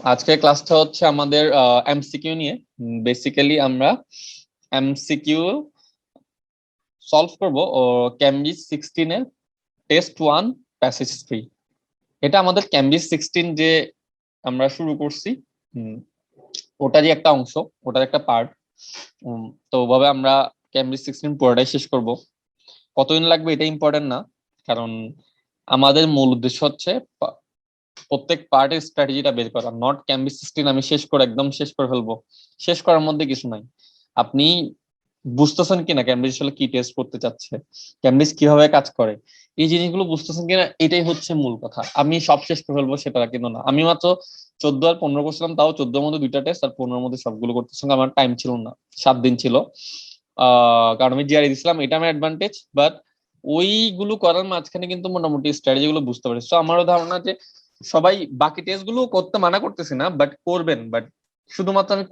আজকের ক্লাসটা হচ্ছে আমাদের এমসিকিউ নিয়ে। বেসিক্যালি আমরা এমসিকিউ সলভ করব ও ক্যামব্রিজ 16 এর টেস্ট 1 প্যাসেজ 3। এটা আমাদের ক্যামব্রিজ 16 যে আমরা শুরু করছি, ওটারই একটা অংশ, ওটার একটা পার্ট। তো ওভাবে আমরা ক্যামব্রিজ 16 পুরোটাই শেষ করব। কতদিন লাগবে এটা ইম্পর্টেন্ট না, কারণ আমাদের মূল উদ্দেশ্য হচ্ছে প্রত্যেক পার্টের স্ট্র্যাটেজিটা বের করা। নট ক্যামব্রিজ 16 আমি শেষ করে একদম শেষ করে ফেলবো, শেষ করার মধ্যে কিছু নাই। আপনি বুঝতেছেন কিনা ক্যামব্রিজ আসলে কি টেস্ট করতে চাচ্ছে, ক্যামব্রিজ কিভাবে কাজ করে, এই জিনিসগুলো বুঝতেছেন কিনা, এটাই হচ্ছে মূল কথা। আমি সব শেষ করে ফেলবো সেটা কিন্তু না। আমি মাত্র 14 আর 15 করছিলাম, তাও 14 মধ্যে 2টা টেস্ট আর 15 মধ্যে সবগুলো করতেছিলাম। আমার টাইম ছিল না, 7 দিন ছিল, কারণ আমি জিআরই দিছিলাম, এটা আমার অ্যাডভান্টেজ। বাট ওইগুলো করার মাঝখানে কিন্তু মোটামুটি স্ট্র্যাটেজি গুলো বুঝতে পারি। তো আমারও ধারণা যে সবাই বাকি টেস্ট গুলো করতে মানা করতেছি না, বাট করবেন। বাট শুধুমাত্র আমি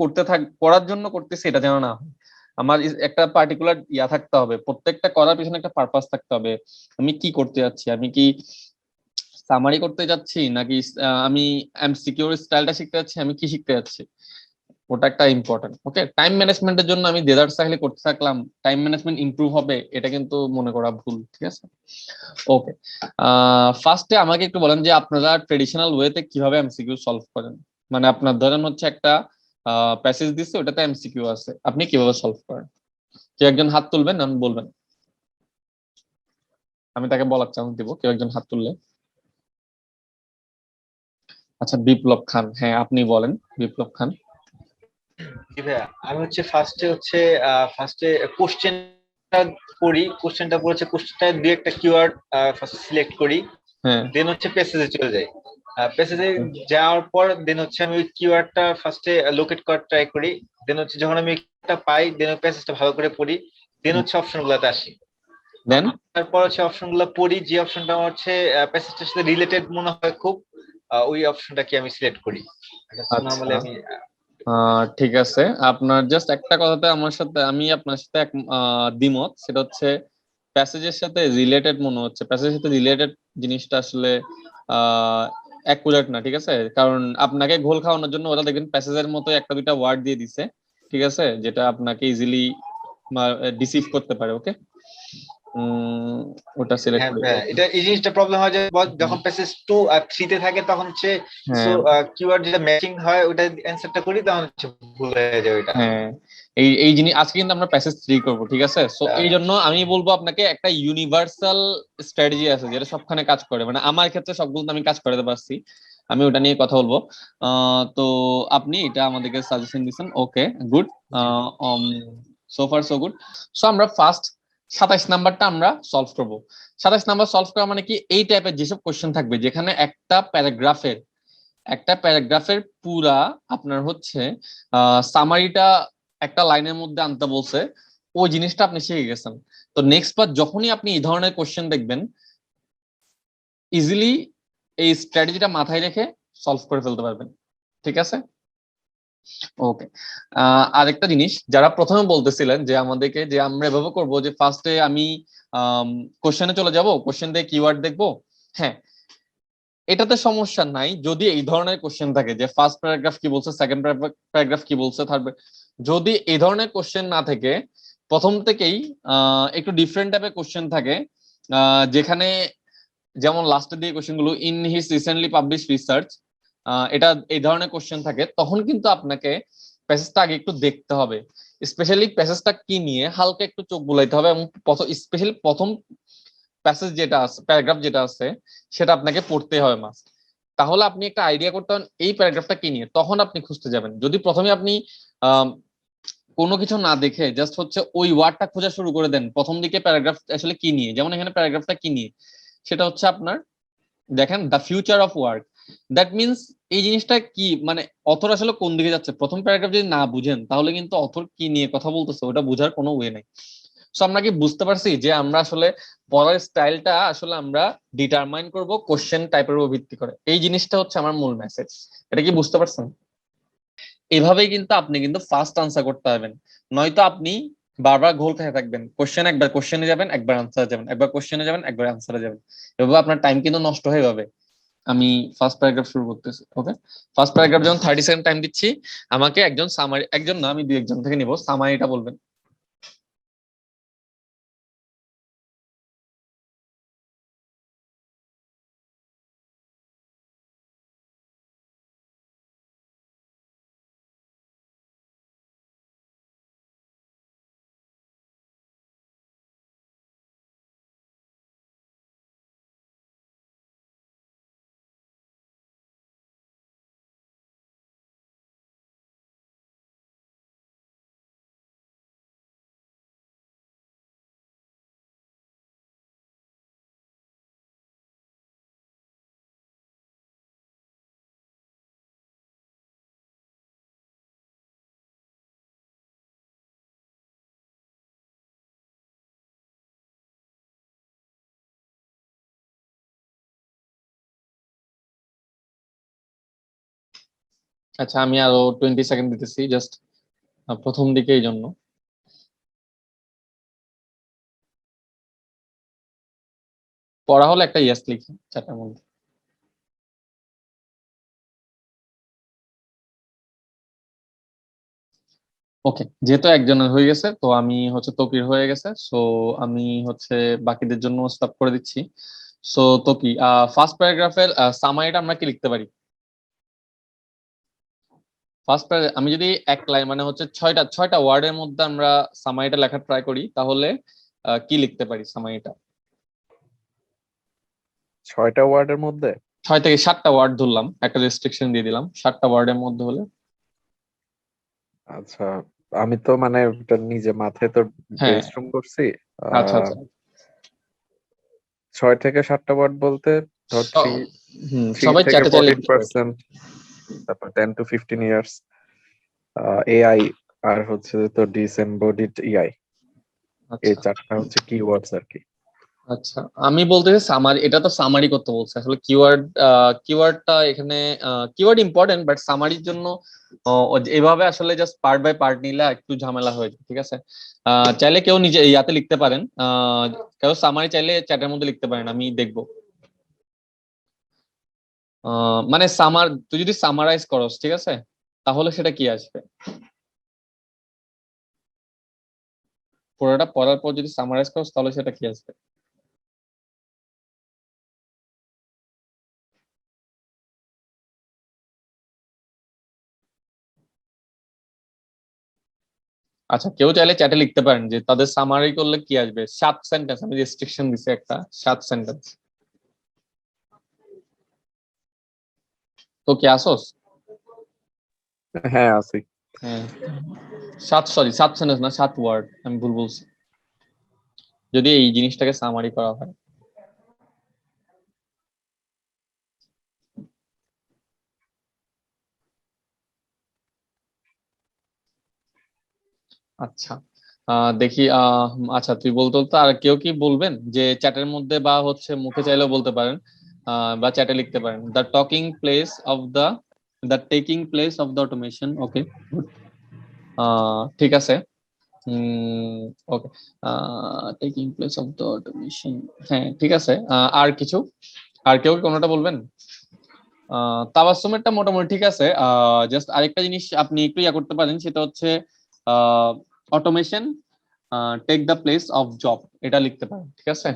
করার জন্য করতেছি এটা যেন না হয়। আমার একটা পার্টিকুলার ইয়া থাকতে হবে, প্রত্যেকটা করার পিছনে একটা পারপাস থাকতে হবে। আমি কি করতে যাচ্ছি, আমি কি সামারি করতে যাচ্ছি, নাকি আমি এমসিকিউর স্টাইলটা শিখতে যাচ্ছি, আমি কি শিখতে যাচ্ছি, ওটা একটা ইম্পর্টেন্ট। ওকে, টাইম ম্যানেজমেন্টের জন্য আমি ডেজার্ট সাইকেলে করতে থাকলাম, টাইম ম্যানেজমেন্ট ইমপ্রুভ হবে এটা কিন্তু মনে করা ভুল। ঠিক আছে, ওকে। ফার্স্টে আমাকে একটু বলেন যে আপনারা ট্রেডিশনাল ওয়েতে কিভাবে এমসিকিউ সলভ করেন। মানে আপনার ধরেন হচ্ছে একটা প্যাসেজ দিচ্ছে, ওটাতে এমসিকিউ আছে, আপনি কিভাবে সলভ করেন? কেউ একজন হাত তুলবেন, আমি বলবেন, আমি তাকে বলার চান্স দিব। কেউ একজন হাত তুললে। আচ্ছা, বিপ্লব খান, হ্যাঁ আপনি বলেন বিপ্লব খান। জি ভাইয়া, আমি ফার্স্টে কোশ্চেনটা করি। কোশ্চেনটা পড়েছে, কোশ্চেনটা দুই একটা কিওয়ার্ড ফার্স্ট সিলেক্ট করি। হ্যাঁ, দেন হচ্ছে প্যাসেজে চলে যাই। প্যাসেজে যাওয়ার পর দেন হচ্ছে আমি ওই কিওয়ার্ডটা ফার্স্টে লোকেট করার ট্রাই করি। দেন হচ্ছে যখন আমি একটা পাই, দেন ওই প্যাসেজটা ভালো করে পড়ি। দেন হচ্ছে অপশন গুলাতে আসি। দেন তারপর হচ্ছে অপশন গুলা পড়ি, যে অপশনটা আমার হচ্ছে প্যাসেজটার সাথে রিলেটেড মনে হয় খুব, ওই অপশনটাকে আমি সিলেক্ট করি। আচ্ছা, নর্মালি আমি ঠিক আছে। আপনার জাস্ট একটা কথাতে আমি আপনার সাথে এক দ্বিমত, সেটা হচ্ছে প্যাসেজের সাথে রিলেটেড মনে হচ্ছে। প্যাসেজের সাথে রিলেটেড জিনিসটা আসলে অ্যাকুরেট না, ঠিক আছে? কারণ আপনাকে ঘোল খাওয়ানোর জন্য ওরা দেখবেন প্যাসেজের মতো একটা দুইটা ওয়ার্ড দিয়ে দিছে, ঠিক আছে, যেটা আপনাকে ইজিলি ডিসিভ করতে পারে। ওকে, ওটা সিলেক্ট হ্যাঁ করে হ্যাঁ, ফেলবেন। এটা এই জিনিসটা প্রবলেম হয় যে যখন প্যাসেজ 2 আর 3 তে থাকে তখন হচ্ছে সো হ্যাঁ, কিওয়ার্ড যেটা ম্যাচিং হয় ওটা অ্যানসারটা করি, তখন হচ্ছে ভুল হয়ে যায় ওইটা। হ্যাঁ, এই এই জিনিস আজকে কিন্তু আমরা প্যাসেজ 3 করব, ঠিক আছে? সো এই জন্য আমি বলবো আপনাকে একটা ইউনিভার্সাল স্ট্র্যাটেজি আছে যেটা সবখানে কাজ করে। মানে আমার ক্ষেত্রে সবগুলো আমি কাজ করাতে পারছি, আমি ওটা নিয়ে কথা বলবো। তো আপনি এটা আমাদেরকে সাজেশন দিচ্ছেন, ওকে, গুড। জি so far so good. So আমরা ফার্স্ট 27 নাম্বারটা আমরা সলভ করব। 27 নাম্বার সলভ করা মানে কি, এই টাইপের যেসব কোশ্চেন থাকবে যেখানে একটা প্যারাগ্রাফের পুরা আপনার হচ্ছে সামারিটা একটা লাইনের মধ্যে আনতে বলছে, ওই জিনিসটা আপনি শিখে গেছেন। তো নেক্সট বার যখনই আপনি এই ধরনের কোশ্চেন দেখবেন, ইজিলি এই স্ট্র্যাটেজিটা মাথায় রেখে সলভ করে ফেলতে পারবেন। ঠিক আছে, ওকে। আরেকটা জিনিস, যারা প্রথমে বলতেছিলেন যে আমাদেরকে যে আমরা এভাবে করবো যে ফার্স্টে আমি কোশ্চেনে চলে যাব, কোশ্চেন দিয়ে কিওয়ার্ড দেখবো, হ্যাঁ এটাতে সমস্যা নাই যদি এই ধরনের কোশ্চেন থাকে যে ফার্স্ট প্যারাগ্রাফ কি বলছে, সেকেন্ড প্যারাগ্রাফ কি বলছে, থার্ড। যদি এই ধরনের কোশ্চেন না থাকে, প্রথম থেকেই একটু ডিফারেন্ট টাইপের কোশ্চেন থাকে, যেখানে যেমন লাস্টের দিকে কোশ্চেন গুলো in his recently publish research, এটা এই ধরনের কোশ্চেন থাকে, তখন কিন্তু আপনাকে প্যাসেজটা আগে একটু দেখতে হবে। স্পেশালি প্যাসেজটা কি নিয়ে হালকা একটু চোখ বুলাইতে হবে, এবং স্পেশালি প্রথম প্যাসেজ যেটা আছে, প্যারাগ্রাফ যেটা আছে, সেটা আপনাকে পড়তে হবে মাস্ট। তাহলে আপনি একটা আইডিয়া করতে পারেন এই প্যারাগ্রাফটা কি নিয়ে, তখন আপনি খুঁজতে যাবেন। যদি প্রথমে আপনি আহ কোনো কিছু না দেখে জাস্ট হচ্ছে ওই ওয়ার্ডটা খোঁজা শুরু করে দেন, প্রথম দিকে প্যারাগ্রাফ আসলে কি নিয়ে, যেমন এখানে প্যারাগ্রাফটা কি নিয়ে, সেটা হচ্ছে আপনার দেখেন the future of work. That means এই জিনিসটা কি, মানে অথর আসলে কোন দিকে যাচ্ছে, প্রথম প্যারাগ্রাফ যদি না বুঝেন তাহলে কিন্তু অথর কি নিয়ে কথা বলতেছে ওটা বোঝার কোনো ওয়ে নাই। সো আমরা কি বুঝতে পারছি যে আমরা আসলে পড়ার স্টাইলটা আসলে আমরা ডিটারমাইন করব কোশ্চেন টাইপের উপর ভিত্তি করে, এই জিনিসটা হচ্ছে আমার মূল মেসেজ। এটা কি বুঝতে পারছেন? এভাবেই কিন্তু আপনি কিন্তু ফার্স্ট আনসার করতে পারবেন। নয়তো আপনি বারবার ঘোল খেয়ে থাকবেন, কোশ্চেন একবার কোশ্চেনে যাবেন, একবার আনসারে যাবেন, একবার কোশ্চেনে যাবেন, একবার আনসারে যাবেন, এভাবে আপনার টাইম কিন্তু নষ্ট হয়ে যাবে। আমি ফার্স্ট প্যারাগ্রাফ শুরু করতেছি। ওকে, ফার্স্ট প্যারাগ্রাফ যখন 30 সেকেন্ড টাইম দিচ্ছি, আমাকে একজন সামারি, একজন না আমি দুই একজন থেকে নিব, সামারিটা বলবেন। আচ্ছা, আমি আরো 20 সেকেন্ড দিতেছি, জাস্ট প্রথম দিকে এই জন্য। পড়া হলে একটা ইয়েস লিখি চারটার মধ্যে। ওকে, যেহেতু একজনের হয়ে গেছে, তো আমি হচ্ছে তকির হয়ে গেছে, সো আমি হচ্ছে বাকিদের জন্য স্টপ করে দিচ্ছি। সো তকি, ফার্স্ট প্যারাগ্রাফের সামারিটা আমরা কি লিখতে পারি? ফার্স্ট আমি যদি এক লাইন মানে হচ্ছে ছয়টা ওয়ার্ডের মধ্যে আমরা সামারিটা লেখার ট্রাই করি, তাহলে কি লিখতে পারি সামারিটা? 6টা ওয়ার্ডের মধ্যে 6 থেকে 7টা ওয়ার্ড ধরলাম, একটা রেস্ট্রিকশন দিয়ে দিলাম, 7টা ওয়ার্ডের মধ্যে হলে। আচ্ছা, আমি তো মানে এটা নিজে মাথায় তো হ্যাঁ, ব্রেনস্টর্ম করছি। আচ্ছা আচ্ছা। 6 থেকে 7টা ওয়ার্ড বলতে ধর স- 3 সবাই থেকে চ্যাটে চাইলে লিখতে পারে। 14%, তারপর 10 to 15 ইয়ার্স এআই, আর হচ্ছে তো ডিসএমবডিড এআই। এই আচ্ছা 4টা হচ্ছে কিওয়ার্ডস আর কি। আচ্ছা, আমি বলতেছি সামারি, এটা তো সামারি করতে বলছে আসলে। কিওয়ার্ড, কিওয়ার্ডটা এখানে, কিওয়ার্ড ইম্পর্টেন্ট, বাট সামারির জন্য এভাবে আসলে জাস্ট পার্ট বাই পার্ট নিলে একটু ঝামেলা হয়ে যায়, ঠিক আছে? চাইলে কেউ নিজে ইয়াতে লিখতে পারেন, কেউ সামারি চাইলে চ্যাটের মধ্যে লিখতে পারেন, আমি দেখবো। মানে তুই যদি সামারাইজ করস, ঠিক আছে, তাহলে সেটা কি আসবে? পুরোটা পড়ার পর যদি সামারাইজ করস, তাহলে সেটা কি আসবে? আচ্ছা, কেউ চাইলে চ্যাটে লিখতে পারেন যে তাদের সামারি করলে কি আসবে। 7 সেন্টেন্স, আমি রেস্ট্রিকশন দিছি একটা, 7 সেন্টেন্স। তো কি আসোস? হ্যাঁ, আছি। হ্যাঁ, 7 সেন্টেন্স না, 7 ওয়ার্ড, আমি ভুল বলছি, যদি এই জিনিসটাকে সামারি করা হয়। আচ্ছা, দেখি, আচ্ছা তুই বলতে বলতে আর কেউ কি বলবেন যে চ্যাটের মধ্যে বা হচ্ছে মুখে চাইলেও বলতে পারেন, বা চ্যাটে লিখতে পারেন, the taking place of the automation. Okay, ঠিক আছে। Okay, taking place of the automation, হ্যাঁ ঠিক আছে। আর কিছু, আর কেউ কি কোনোটা বলবেন? তাবাসসুমেরটা মোটামুটি ঠিক আছে। জাস্ট আরেকটা জিনিস আপনি একটু ইয়া করতে পারেন, সেটা হচ্ছে automation take the place of job, এটা লিখতে পারেন, ঠিক আছে?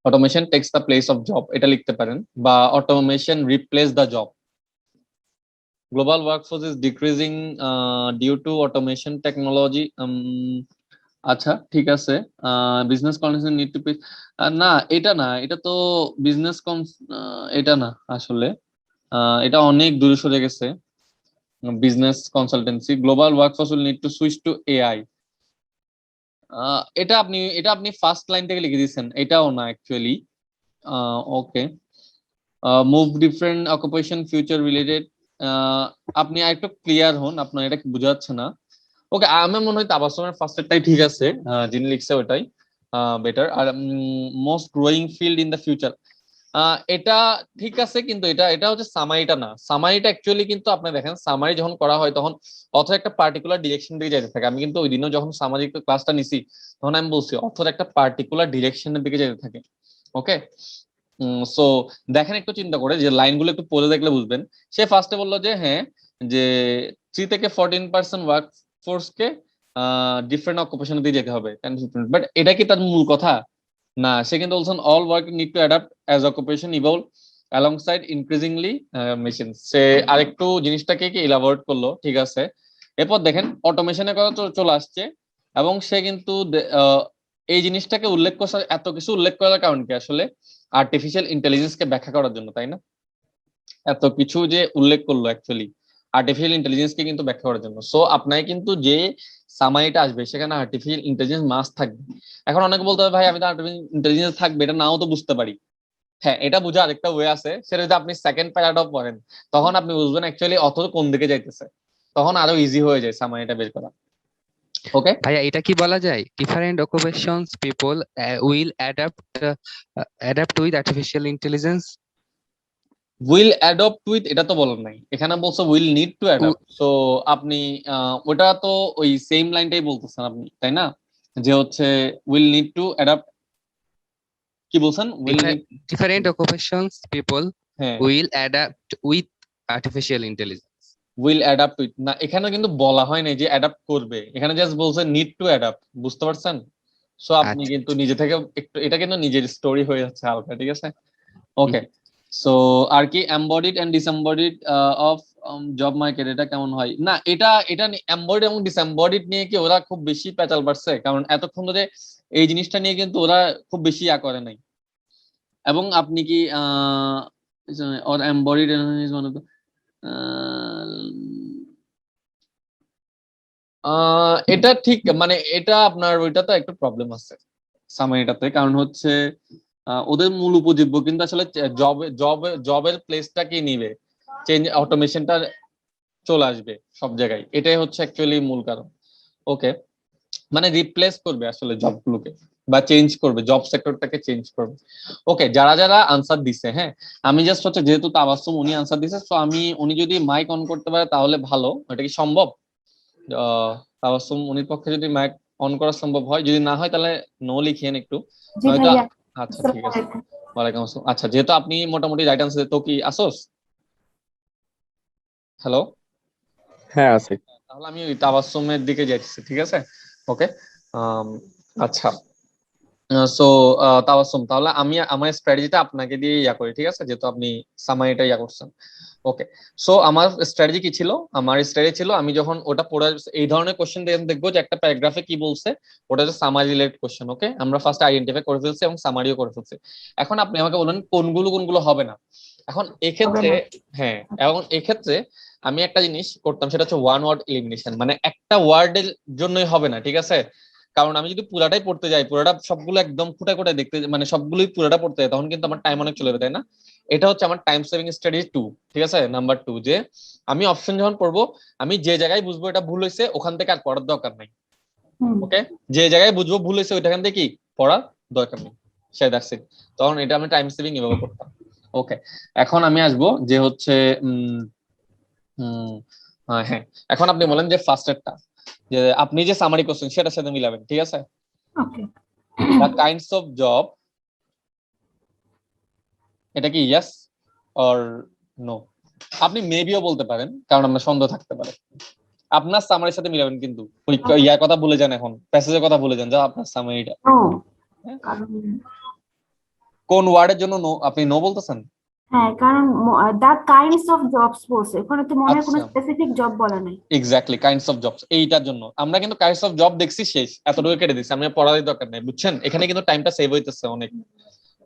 Automation takes the place of job, এটা লিখতে পারেন, বা automation replace the job. Global workforce is decreasing due to automation technology. আচ্ছা ঠিক আছে। বিজনেস কন্ডিশন নিড টু, না এটা না, এটা তো বিজনেস এটা না আসলে। এটা অনেক দূরে সরে গেছে। Business consultancy, global workforce will need to switch to AI. এটা আপনি ফার্স্ট লাইন থেকে লিখে দিয়েছেন, এটাও না actually. Okay, move different occupation future related. আপনি আরেকটু ক্লিয়ার হন, আপনার এটা বোঝা যাচ্ছে না। ওকে, আমার মনে হয় তাবাসসুমের ফার্স্টেরটাই ঠিক আছে, যিনি লিখছে ওটাই বেটার। আর most growing field in the future, এটা ঠিক আছে, কিন্তু এটা এটা হচ্ছে সামারিটা না। সামারিটা অ্যাকচুয়ালি কিন্তু আপনি দেখেন, সামারি যখন করা হয় তখন অথর একটা পার্টিকুলার ডিরেকশন দিকে যেতে থাকে। আমি কিন্তু ওই দিনও যখন সামাজিক ক্লাসটা নিছি, তখন আমি বলছি অথর একটা পার্টিকুলার ডিরেকশনের দিকে যেতে থাকে। ওকে, সো দেখেন একটু চিন্তা করে যে লাইনগুলো একটু পড়ে দেখলে বুঝবেন। সে ফার্স্টে বললো যে হ্যাঁ, যে 3 থেকে 14% ওয়ার্ক ফোর্সকে ডিফারেন্ট অকুপেশনে দিয়ে যেতে হবে, বাট এটা কি তার মূল কথা? না, সে কিন্তু বলছেন all work need to adapt as occupation evolve alongside increasingly machine. সে আরেকটু জিনিসটাকে কি ইলাবোরেট করলো, ঠিক আছে। এরপর দেখেন অটোমেশনের কথা চলে আসছে, এবং সে কিন্তু এই জিনিসটাকে উল্লেখ করছে, এত কিছু উল্লেখ করার কারণ কি আসলে আর্টিফিশিয়াল ইন্টেলিজেন্সকে ব্যাখ্যা করার জন্য, তাই না? এত কিছু যে উল্লেখ করলো অ্যাকচুয়ালি আর্টিফিশিয়াল ইন্টেলিজেন্সকে কিন্তু ব্যাখ্যা করার জন্য। সো আপনার কিন্তু যে সামারিটা আসবে সেখানে আর্টিফিশিয়াল ইন্টেলিজেন্স মাস্ট থাকবে। এখন অনেকে বলতে হবে ভাই আমি তো আর্টিফিশিয়াল ইন্টেলিজেন্স থাকবে এটা নাও তো বুঝতে পারি। হ্যাঁ, এটা বোঝার আরেকটা ওয়ে আছে, সেটা যদি আপনি সেকেন্ড প্যারাটাও পড়েন তখন আপনি বুঝবেন অ্যাকচুয়ালি অত কোন দিকে যাইতেছে, তখন আরো ইজি হয়ে যায় সামারিটা বের করা। ওকে, ভাইয়া এটা কি বলা যায় different occupations people will adapt with artificial intelligence? Will adopt with এটা তো বলেন নাই, এখানে বলছে will need two adopt. So আপনি ওটা তো ওই সেম লাইনটাই বলতেছেন আপনি, তাই না? যে হচ্ছে উইল নিড টু অ্যাডপ্ট, কি বলছেন? Will need, different occupations people হ্যাঁ will adapt with artificial intelligence. Will adapt with না, এখানে কিন্তু বলা হয় নাই যে অ্যাডাপ্ট করবে, এখানে জাস্ট বলছে নিড টু অ্যাডাপ্ট, বুঝতে পারছেন? সো আপনি আচ্ছা কিন্তু নিজে থেকে একটু, এটা কিন্তু নিজের স্টোরি হয়ে যাচ্ছে হালকা, ঠিক আছে। ওকে, সো আর কি embodied and ডিসএমবডিড of job market এটা কেমন হয়? না, এটা এটা এমবডিড এবং ডিসএমবডিড নিয়ে কি ওরা খুব বেশি পেঁচাল পারছে, কারণ এতক্ষণ ধরে এই জিনিসটা নিয়ে কিন্তু ওরা খুব বেশি করে নাই। এবং আপনি কি or embodied is one of the এটা ঠিক, মানে এটা আপনার ওইটা তো একটু প্রবলেম আছে সামারিটাতে, কারণ হচ্ছে ওদের মূল উপজীব্য কিন্তু আসলে জবের প্লেসটা কি নিবে, চেঞ্জ অটোমেশনটা চলে আসবে সব জায়গায়, এটাই হচ্ছে অ্যাকচুয়ালি মূল কারণ। ওকে, মানে রিপ্লেস করবে আসলে জবগুলোকে, বা চেঞ্জ করবে, জব সেক্টরটাকে চেঞ্জ করবে। ওকে, যারা যারা আনসার দিছে, হ্যাঁ আমি জাস্ট হচ্ছে যেহেতু তাবাসসুম উনি আনসার দিছে, তো উনি যদি মাইক অন করতে পারে তাহলে ভালো। এটা কি সম্ভব? তাবাসসুম উনির পক্ষে যদি মাইক অন করা সম্ভব হয়, যদি না হয় তাহলে নো লিখিয়েন একটু, জি নয়তো। ভাইয়া, আচ্ছা ঠিক আসসালামু আছে, আলাইকুম। ওয়ালাইকুম আসসালাম। আচ্ছা, যেহেতু আপনি মোটামুটি রাইট আনসার, তো কি আসোস? হ্যালো, হ্যাঁ আছে। তাহলে আমি ওই তাবাসসুমের দিকে যাচ্ছি, ঠিক আছে। ওকে, আচ্ছা, সো তাবাসসুম, তাহলে আমি আমার স্ট্র্যাটেজিটা আপনাকে দিয়ে ইয়া করি, ঠিক আছে, যেহেতু আপনি সামারিটা ইয়া করছেন। ওকে, সো আমার স্ট্র্যাটেজি কি ছিল? আমার স্ট্র্যাটেজি ছিল আমি যখন ওটা পড়ে এই ধরনের কোশ্চেন দেখবো যে একটা প্যারাগ্রাফে কি বলছে, ওটা হচ্ছে সামারি রিলেটেড কোশ্চেন। ওকে, আমরা ফার্স্ট আইডেন্টিফাই করে ফেলছি এবং সামারিও করে ফেলছি। এখন আপনি আমাকে বলেন কোনগুলো কোনগুলো হবে না। এখন হবে এক্ষেত্রে, না। হ্যাঁ এবং এক্ষেত্রে আমি একটা জিনিস করতাম, সেটা হচ্ছে ওয়ান ওয়ার্ড এলিমিনেশন, মানে একটা ওয়ার্ডের জন্যই হবে না, ঠিক আছে। কারণ আমি যদি পুরাটাই পড়তে যাই, পুরাটা সবগুলো একদম খুঁটে খুঁটে দেখতে, মানে সবগুলোই পুরাটা পড়তে যাই, তখন কিন্তু আমার টাইম অনেক চলে যাবে, তাই না? এটা হচ্ছে আমার টাইম সেভিং স্ট্র্যাটেজি 2, ঠিক আছে। নাম্বার 2, যে আমি অপশন যখন পড়বো, আমি যে জায়গায় বুঝবো এটা ভুল হয়েছে ওখান থেকে আর পড়ার দরকার নাই। হুম। ওকে, যে জায়গায় বুঝবো ভুল হয়েছে ওইখান থেকে কি পড়ার দরকার নেই, সে দ্যাটস ইট। তখন এটা আমি টাইম সেভিং এভাবে করতাম। ওকে, এখন আমি আসবো যে হচ্ছে উম উম, হ্যাঁ, এখন আপনি বলেন যে ফার্স্টেরটা, যে আপনি যে সামারি কোশ্চেন সেটার সাথে মিলাবেন, ঠিক আছে। Okay. The kinds of job, এটা কি ইয়েস অর নো? আপনি মেবিও বলতে পারেন, কারণ আপনার সন্দেহ থাকতে পারে। আপনার সামারির সাথে মিলাবেন, কিন্তু ওই ইয়ার কথা ভুলে যান, এখন প্যাসেজের কথা ভুলে যান, যা আপনার সামারিটা। নো, কারণ কোন ওয়ার্ডের জন্য নো আপনি নো বলতেছেন? হ্যাঁ, কারণ দা কাইন্ডস অফ জবস বলছে, ওখানে তো মনে হয় কোনো আচ্ছা, স্পেসিফিক জব বলা নাই। এক্স্যাক্টলি, কাইন্ডস অফ জবস, এইটার জন্য আমরা কিন্তু কাইন্ডস অফ জব দেখছি, শেষ, এতটুকু কেটে দিচ্ছি, আমি পড়ারই দরকার নেই, বুঝছেন? এখানে কিন্তু টাইমটা সেভ হইতেছে অনেক।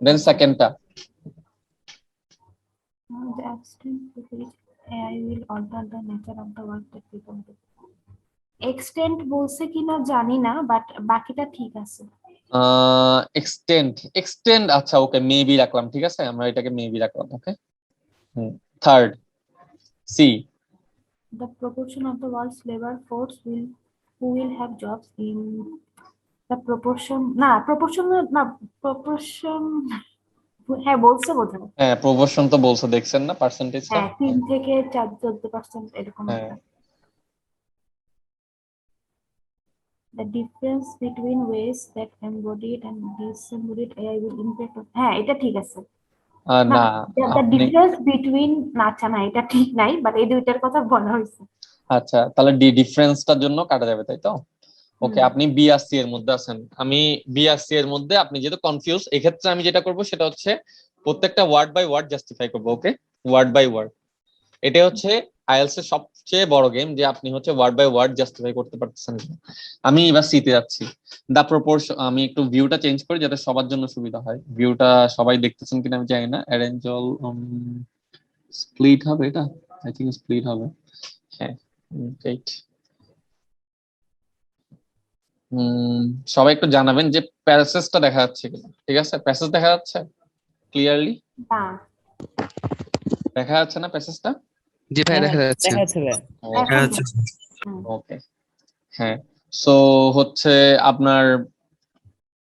দেন সেকেন্ডটা, The extent to which AI will alter the nature of the work that people do. Extent বলছে কিনা জানি না, বাট বাকিটা ঠিক আছে। এক্সটেন্ড, এক্সটেন্ড, আচ্ছা ওকে, মেবি রাখলাম, ঠিক আছে, আমরা এটাকে মেবি রাখলাম। Okay, third, C, The proportion of the world's labor force who will have jobs in the proportion, না proportion না, proportion হ্যাঁ বলছে বোধহয়। হ্যাঁ প্রপোর্শন তো বলছে, দেখছেন না পার্সেন্টেজটা? হ্যাঁ, 3 থেকে 14% এরকম হ্যাঁ, একটা। The difference between ways that embodied and disembodied AI will impact on, হ্যাঁ এটা ঠিক আছে। না, না the আপনি difference between না, আচ্ছা না এটা ঠিক নাই, বাট এই দুইটার কথা বলা হয়েছে। আচ্ছা তাহলে ডি ডিফারেন্সটার জন্য কাটা যাবে তাই তো। ওকে হুম। আপনি বি আর সি এর মধ্যে আছেন, আমি বি আর সি এর মধ্যে, আপনি যেহেতু কনফিউজ এক্ষেত্রে আমি যেটা করব সেটা হচ্ছে প্রত্যেকটা ওয়ার্ড বাই ওয়ার্ড জাস্টিফাই করবো। ওকে ওয়ার্ড বাই ওয়ার্ড, এটা হচ্ছে আইএলটিএস এর সবচেয়ে বড় গেম যে আপনি হচ্ছে ওয়ার্ড বাই ওয়ার্ড জাস্টিফাই করতে পারতেছেন কিনা। আমি এবার সিতে যাচ্ছি। দা প্রপোর্শন, আমি একটু ভিউটা চেঞ্জ করি যাতে সবার জন্য সুবিধা হয়, ভিউটা সবাই দেখতেছেন কিনা আমি জানি না। অ্যারেঞ্জ অল স্প্লিট হবে এটা, আই থিংক স্প্লিট হবে। হ্যাঁ রাইট। সবাই একটু জানাবেন যে প্যাসেজটা দেখা যাচ্ছে কিনা। ঠিক আছে প্যাসেজ দেখা যাচ্ছে ক্লিয়ারলি, না, দেখা যাচ্ছে না প্যাসেজটা? জি ভাই, হ্যাঁ দেখা যাচ্ছে। দেখা যাচ্ছে ভাই। এখন না। আচ্ছা হুম। ওকে হ্যাঁ, সো হচ্ছে আপনার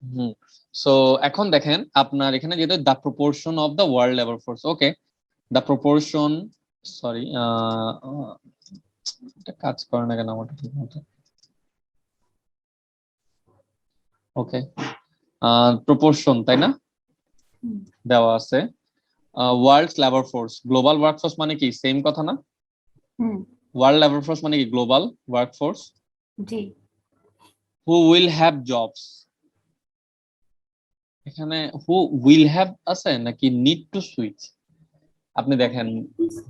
হুম সো এখন দেখেন আপনার এখানে যেটা the proportion of the world labour force. Okay the proportion, sorry এটা কাজ করে না কেন আমার ঠিক মতো। ওকে প্রপোর্শন তাই না হুম। দেওয়া আছে। World labour force, global workforce মানে কি সেম কথা না? হুম। ওয়ার্ল্ড লেবার ফোর্স মানে কি global workforce. G. Who will have jobs, এখানে হু উইল হ্যাভ আছে নাকি নিড টু সুইচ? আপনি দেখেন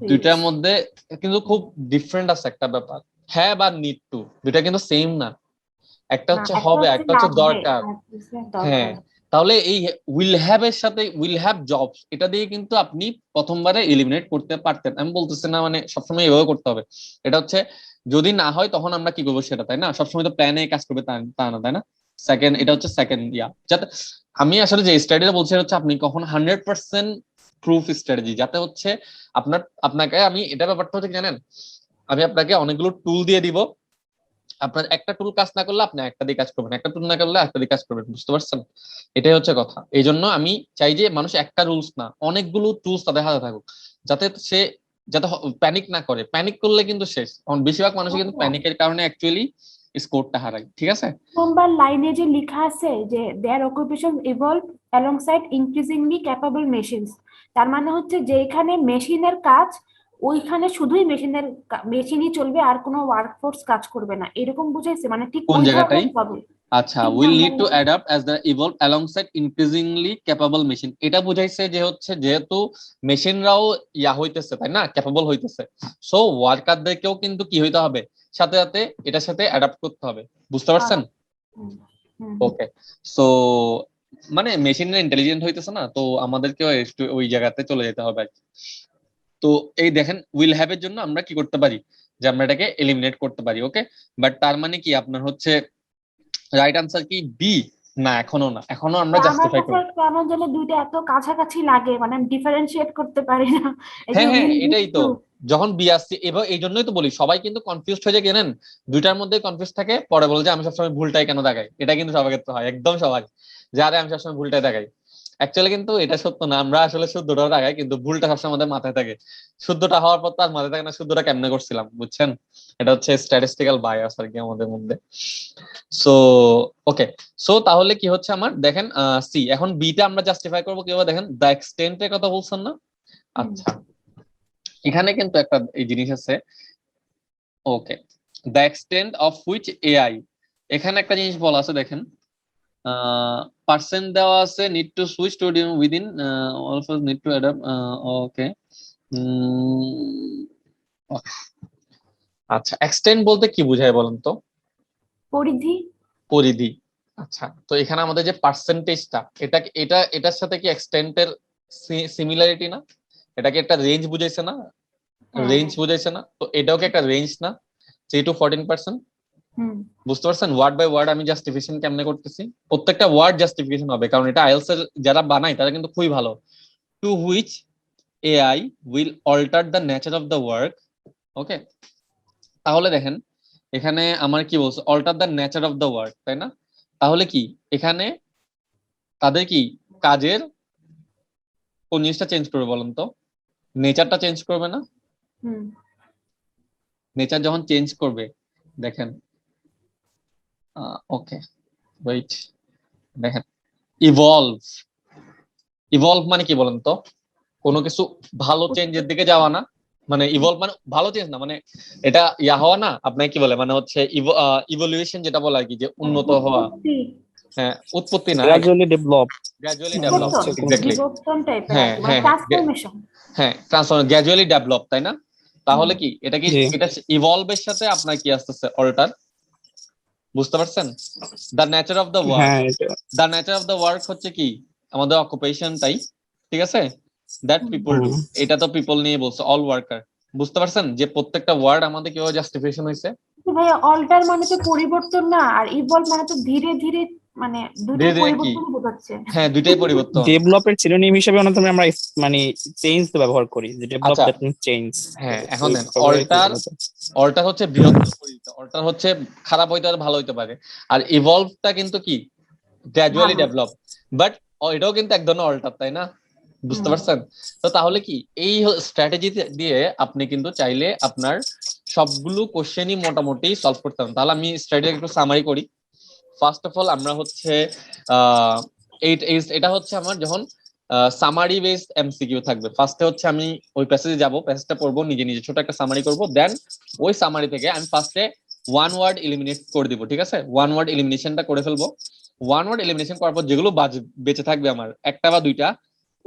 দুইটার মধ্যে কিন্তু খুব ডিফারেন্ট আছে একটা ব্যাপার, হ্যাঁ বা নিড টু দুইটা কিন্তু সেম না, একটা না, হচ্ছে একটা হবে হচ্ছে একটা হচ্ছে লাগবে দরকার। আর হচ্ছে হ্যাঁ দরকার। তাহলে এই উইল হ্যাভ এর সাথে উইল হ্যাভ জবস এটা দিয়ে কিন্তু আপনি প্রথমবারে এলিমিনেট করতে পারতেন। আমি বলতেছি না মানে সবসময় এভাবে করতে হবে, এটা হচ্ছে যদি না হয় তখন আমরা কি করবো সেটা, তাই না? সবসময় তো প্ল্যানে কাজ করবে তা না, তাই না? সেকেন্ড, এটা হচ্ছে সেকেন্ড যাতে আমি আসলে যে স্ট্র্যাটেজিটা বলছি হচ্ছে আপনি কখন 100% প্রুফ স্ট্র্যাটেজি, যাতে হচ্ছে আপনাকে আমি এটা ব্যাপারটা হচ্ছে কি জানেন, আমি আপনাকে অনেকগুলো টুল দিয়ে দিব, আপনার একটা টুল কাজ না করলে আপনি একটা দিয়ে কাজ করবেন, একটা টুল না করলে একটা দিয়ে কাজ করবেন, বুঝতে পারছেন? এটাই হচ্ছে কথা। এই জন্য আমি চাই যে মানুষ একটা রুলস না অনেকগুলো টুলস তাদের হাতে থাকুক, যাতে সে যাতে প্যানিক না করে, প্যানিক করলে কিন্তু শেষ। কারণ বেশিরভাগ মানুষ কিন্তু প্যানিকের কারণে অ্যাকচুয়ালি স্কোরটা হারায়। ঠিক আছে নাম্বার লাইনে যে লেখা আছে যে their occupation evolve alongside increasingly capable machines, তার মানে হচ্ছে যে এখানে মেশিনের কাজ, ওইখানে শুধুই মেশিনই চলবে আর কোনো ওয়ার্কফোর্স কাজ করবে না, এরকম বুঝাইছে? মানে ঠিক কোন ওই জায়গাটাই? ধরনের হবে। আচ্ছা তিন will number need to line. Adapt as the evolve alongside increasingly capable machine, এটা বুঝাইছে যে হচ্ছে যেহেতু মেশিনরাও হইতেছে তাই না, ক্যাপাবল হইতেছে, সো ওয়ার্কারদেরকেও কিন্তু কি হইতে হবে সাথে সাথে এটার সাথে অ্যাডাপ্ট করতে হবে, বুঝতে পারছেন? হুম, হুম, ওকে সো মানে মেশিনরা ইন্টেলিজেন্ট হইতেছে না, তো আমাদেরকেও ওই জায়গাতে চলে যেতে হবে আর কি। তো এই দেখেন উইল হ্যাভ এর জন্য আমরা কি করতে পারি যে আমরা এটাকে এলিমিনেট করতে পারি। ওকে বাট তার মানে কি আপনার হচ্ছে রাইট আনসার কি বি? না এখনো না, এখনো আমরা আমার জাস্টিফাই কাছে করব। কেমন যেন দুইটা এত কাছাকাছি লাগে, মানে আমি ডিফারেন্সিয়েট করতে পারি না। এই যে হ্যাঁ হ্যাঁ উইল নিড এটাই তো, টু। যখন বি আসছে এবার এই জন্যই তো বলি সবাই কিন্তু কনফিউজ হয়ে যায় কেনেন, দুইটার মধ্যে কনফিউজ থাকে পরে বলে যে আমি সবসময় ভুলটাই কেন দেখাই, এটা কিন্তু সবার ক্ষেত্রে হয়, একদম সবাই যে আরে আমি সবসময় ভুলটাই দেখাই। অ্যাকচুয়ালি কিন্তু এটা সত্য না, আমরা আসলে শুদ্ধটাও দেখাই কিন্তু ভুলটা সবসময় আমাদের মাথায় থাকে, শুদ্ধটা হওয়ার পর তো আর মাথায় থাকে না শুদ্ধটা কেমনে করছিলাম, বুঝছেন? এটা হচ্ছে স্ট্যাটিস্টিক্যাল বায়াস আর কি আমাদের মধ্যে। সো ওকে সো তাহলে কি হচ্ছে আমার দেখেন সি, এখন বিটা আমরা জাস্টিফাই করবো কিভাবে দেখেন, দ্য এক্সটেন্টের কথা বলছেন না? আচ্ছা এখানে কিন্তু একটা এই জিনিস আছে। Okay the extent of which AI, এখানে একটা জিনিস বলা আছে দেখেন, পার্সেন্ট দেওয়া আছে need to switch to within also need to adapt. Okay আচ্ছা এক্সটেন্ট বলতে কি বোঝায় বলেন তো? পরিধি। পরিধি। আচ্ছা তো এখানে আমাদের যে পার্সেন্টেজটা এটার সাথে কি এক্সটেন্টের সিমিলারিটি না? এটা কি একটা রেঞ্জ বুঝাইছে না? হ্যাঁ, রেঞ্জ হ্যাঁ। বুঝাইছে না? তো এটাও কি একটা রেঞ্জ না, 3 to 14%? হুম। বুঝতে পারছেন ওয়ার্ড বাই ওয়ার্ড আমি জাস্টিফিকেশন কেমনে করতেছি, প্রত্যেকটা ওয়ার্ড জাস্টিফিকেশন হবে কারণ এটা আইএলটিএস এর যারা বানায় তারা কিন্তু খুবই ভালো। To which AI will alter the nature of the work. Okay তাহলে দেখেন এখানে আমার কি বলছে alter the nature of the work, তাই না? তাহলে কি এখানে তাদের কি কাজের কোন জিনিসটা চেঞ্জ করবে বলেন তো? নেচারটা চেঞ্জ করবে না? হুম। নেচার যখন চেঞ্জ করবে দেখেন ওকে ওয়েট দেখেন ইভলভ, ইভলভ মানে কি বলেন তো? কোনো কিছু ভালো চেঞ্জের দিকে যাওয়া না, মানে ইভলভ মানে ভালো চেঞ্জ না, মানে এটা ইয়া হওয়া না, আপনাকে কি বলে, মানে হচ্ছে ইভলিউশন যেটা বলে আর কি, যে উন্নত হওয়া। উৎপত্তি, হ্যাঁ, উৎপত্তি না, গ্রাজুয়ালি ডেভেলপ গ্র্যাজুয়ালি মানে ডেভেলপ, হচ্ছে কোনো এক্স্যাক্টলি। বিবর্তন টাইপের আর হ্যাঁ কি, মানে হ্যাঁ হ্যাঁ ট্রান্সফরমেশন। হ্যাঁ, ট্রান্সফর্ম, গ্র্যাজুয়ালি ডেভেলপ, তাই না? তাহলে কি এটা কি, জি এটা ইভলভের সাথে আপনার কি আসতেছে, অল্টার, বুঝতে পারছেন? The nature of the work, হ্যাঁ এটা the nature of the work হচ্ছে কি আমাদের অকুপেশনটাই, ঠিক আছে, দ্যাট পিপল ডু, হুম। এটা তো পিপল নিয়ে বলছে, অল ওয়ার্কার, বুঝতে পারছেন যে প্রত্যেকটা ওয়ার্ড আমাদের কিভাবে জাস্টিফিকেশন হয়েছে। ভাই অল্টার মানে তো পরিবর্তন না, আর ইভলভ মানে তো ধীরে ধীরে, মানে দুটোই ধীরে ধীরে কি, পরিবর্তন বোঝাচ্ছে। হ্যাঁ দুইটাই পরিবর্তন। ডেভেলপের সিনোনিম হিসেবে অন্যতম আমরা মানে চেঞ্জ তো ব্যবহার করি, যে ডেভেলপ আচ্ছা, দ্যাট মিন্স চেঞ্জ। হ্যাঁ এখন দেন, অল্টার হচ্ছে বৃহত্তর পরিবর্তন, অল্টার হচ্ছে খারাপ হইতে পারে, ভালো হইতে পারে, আর ইভলভটা কিন্তু কি গ্র্যাজুয়ালি ভালো। ডেভেলপ, বাট এটাও কিন্তু এক ধরনের অল্টার, তাই না? বুঝতে হুম। পারছেন? তো তাহলে কি এই স্ট্র্যাটেজি দিয়ে আপনি কিন্তু চাইলে আপনার সবগুলো কোশ্চেনই মোটামুটি সলভ করতে পারেন। তাহলে আমি স্ট্র্যাটেজি একটু সামারি করি। ফার্স্ট অফ অল আমরা হচ্ছে আহ এটা হচ্ছে আমার যখন সামারি বেসড এমসিকিউ থাকবে, ফার্স্টে হচ্ছে আমি ওই প্যাসেজে যাব, প্যাসেজটা পড়বো, নিজে নিজে ছোট একটা সামারি করব, দেন ওই সামারি থেকে আমি ফার্স্টে ওয়ান ওয়ার্ড এলিমিনেট করে দিব, ঠিক আছে? ওয়ান ওয়ার্ড এলিমিনেশনটা করে ফেলবো। ওয়ান ওয়ার্ড এলিমিনেশন করার পর যেগুলো বেঁচে থাকবে আমার একটা বা দুইটা,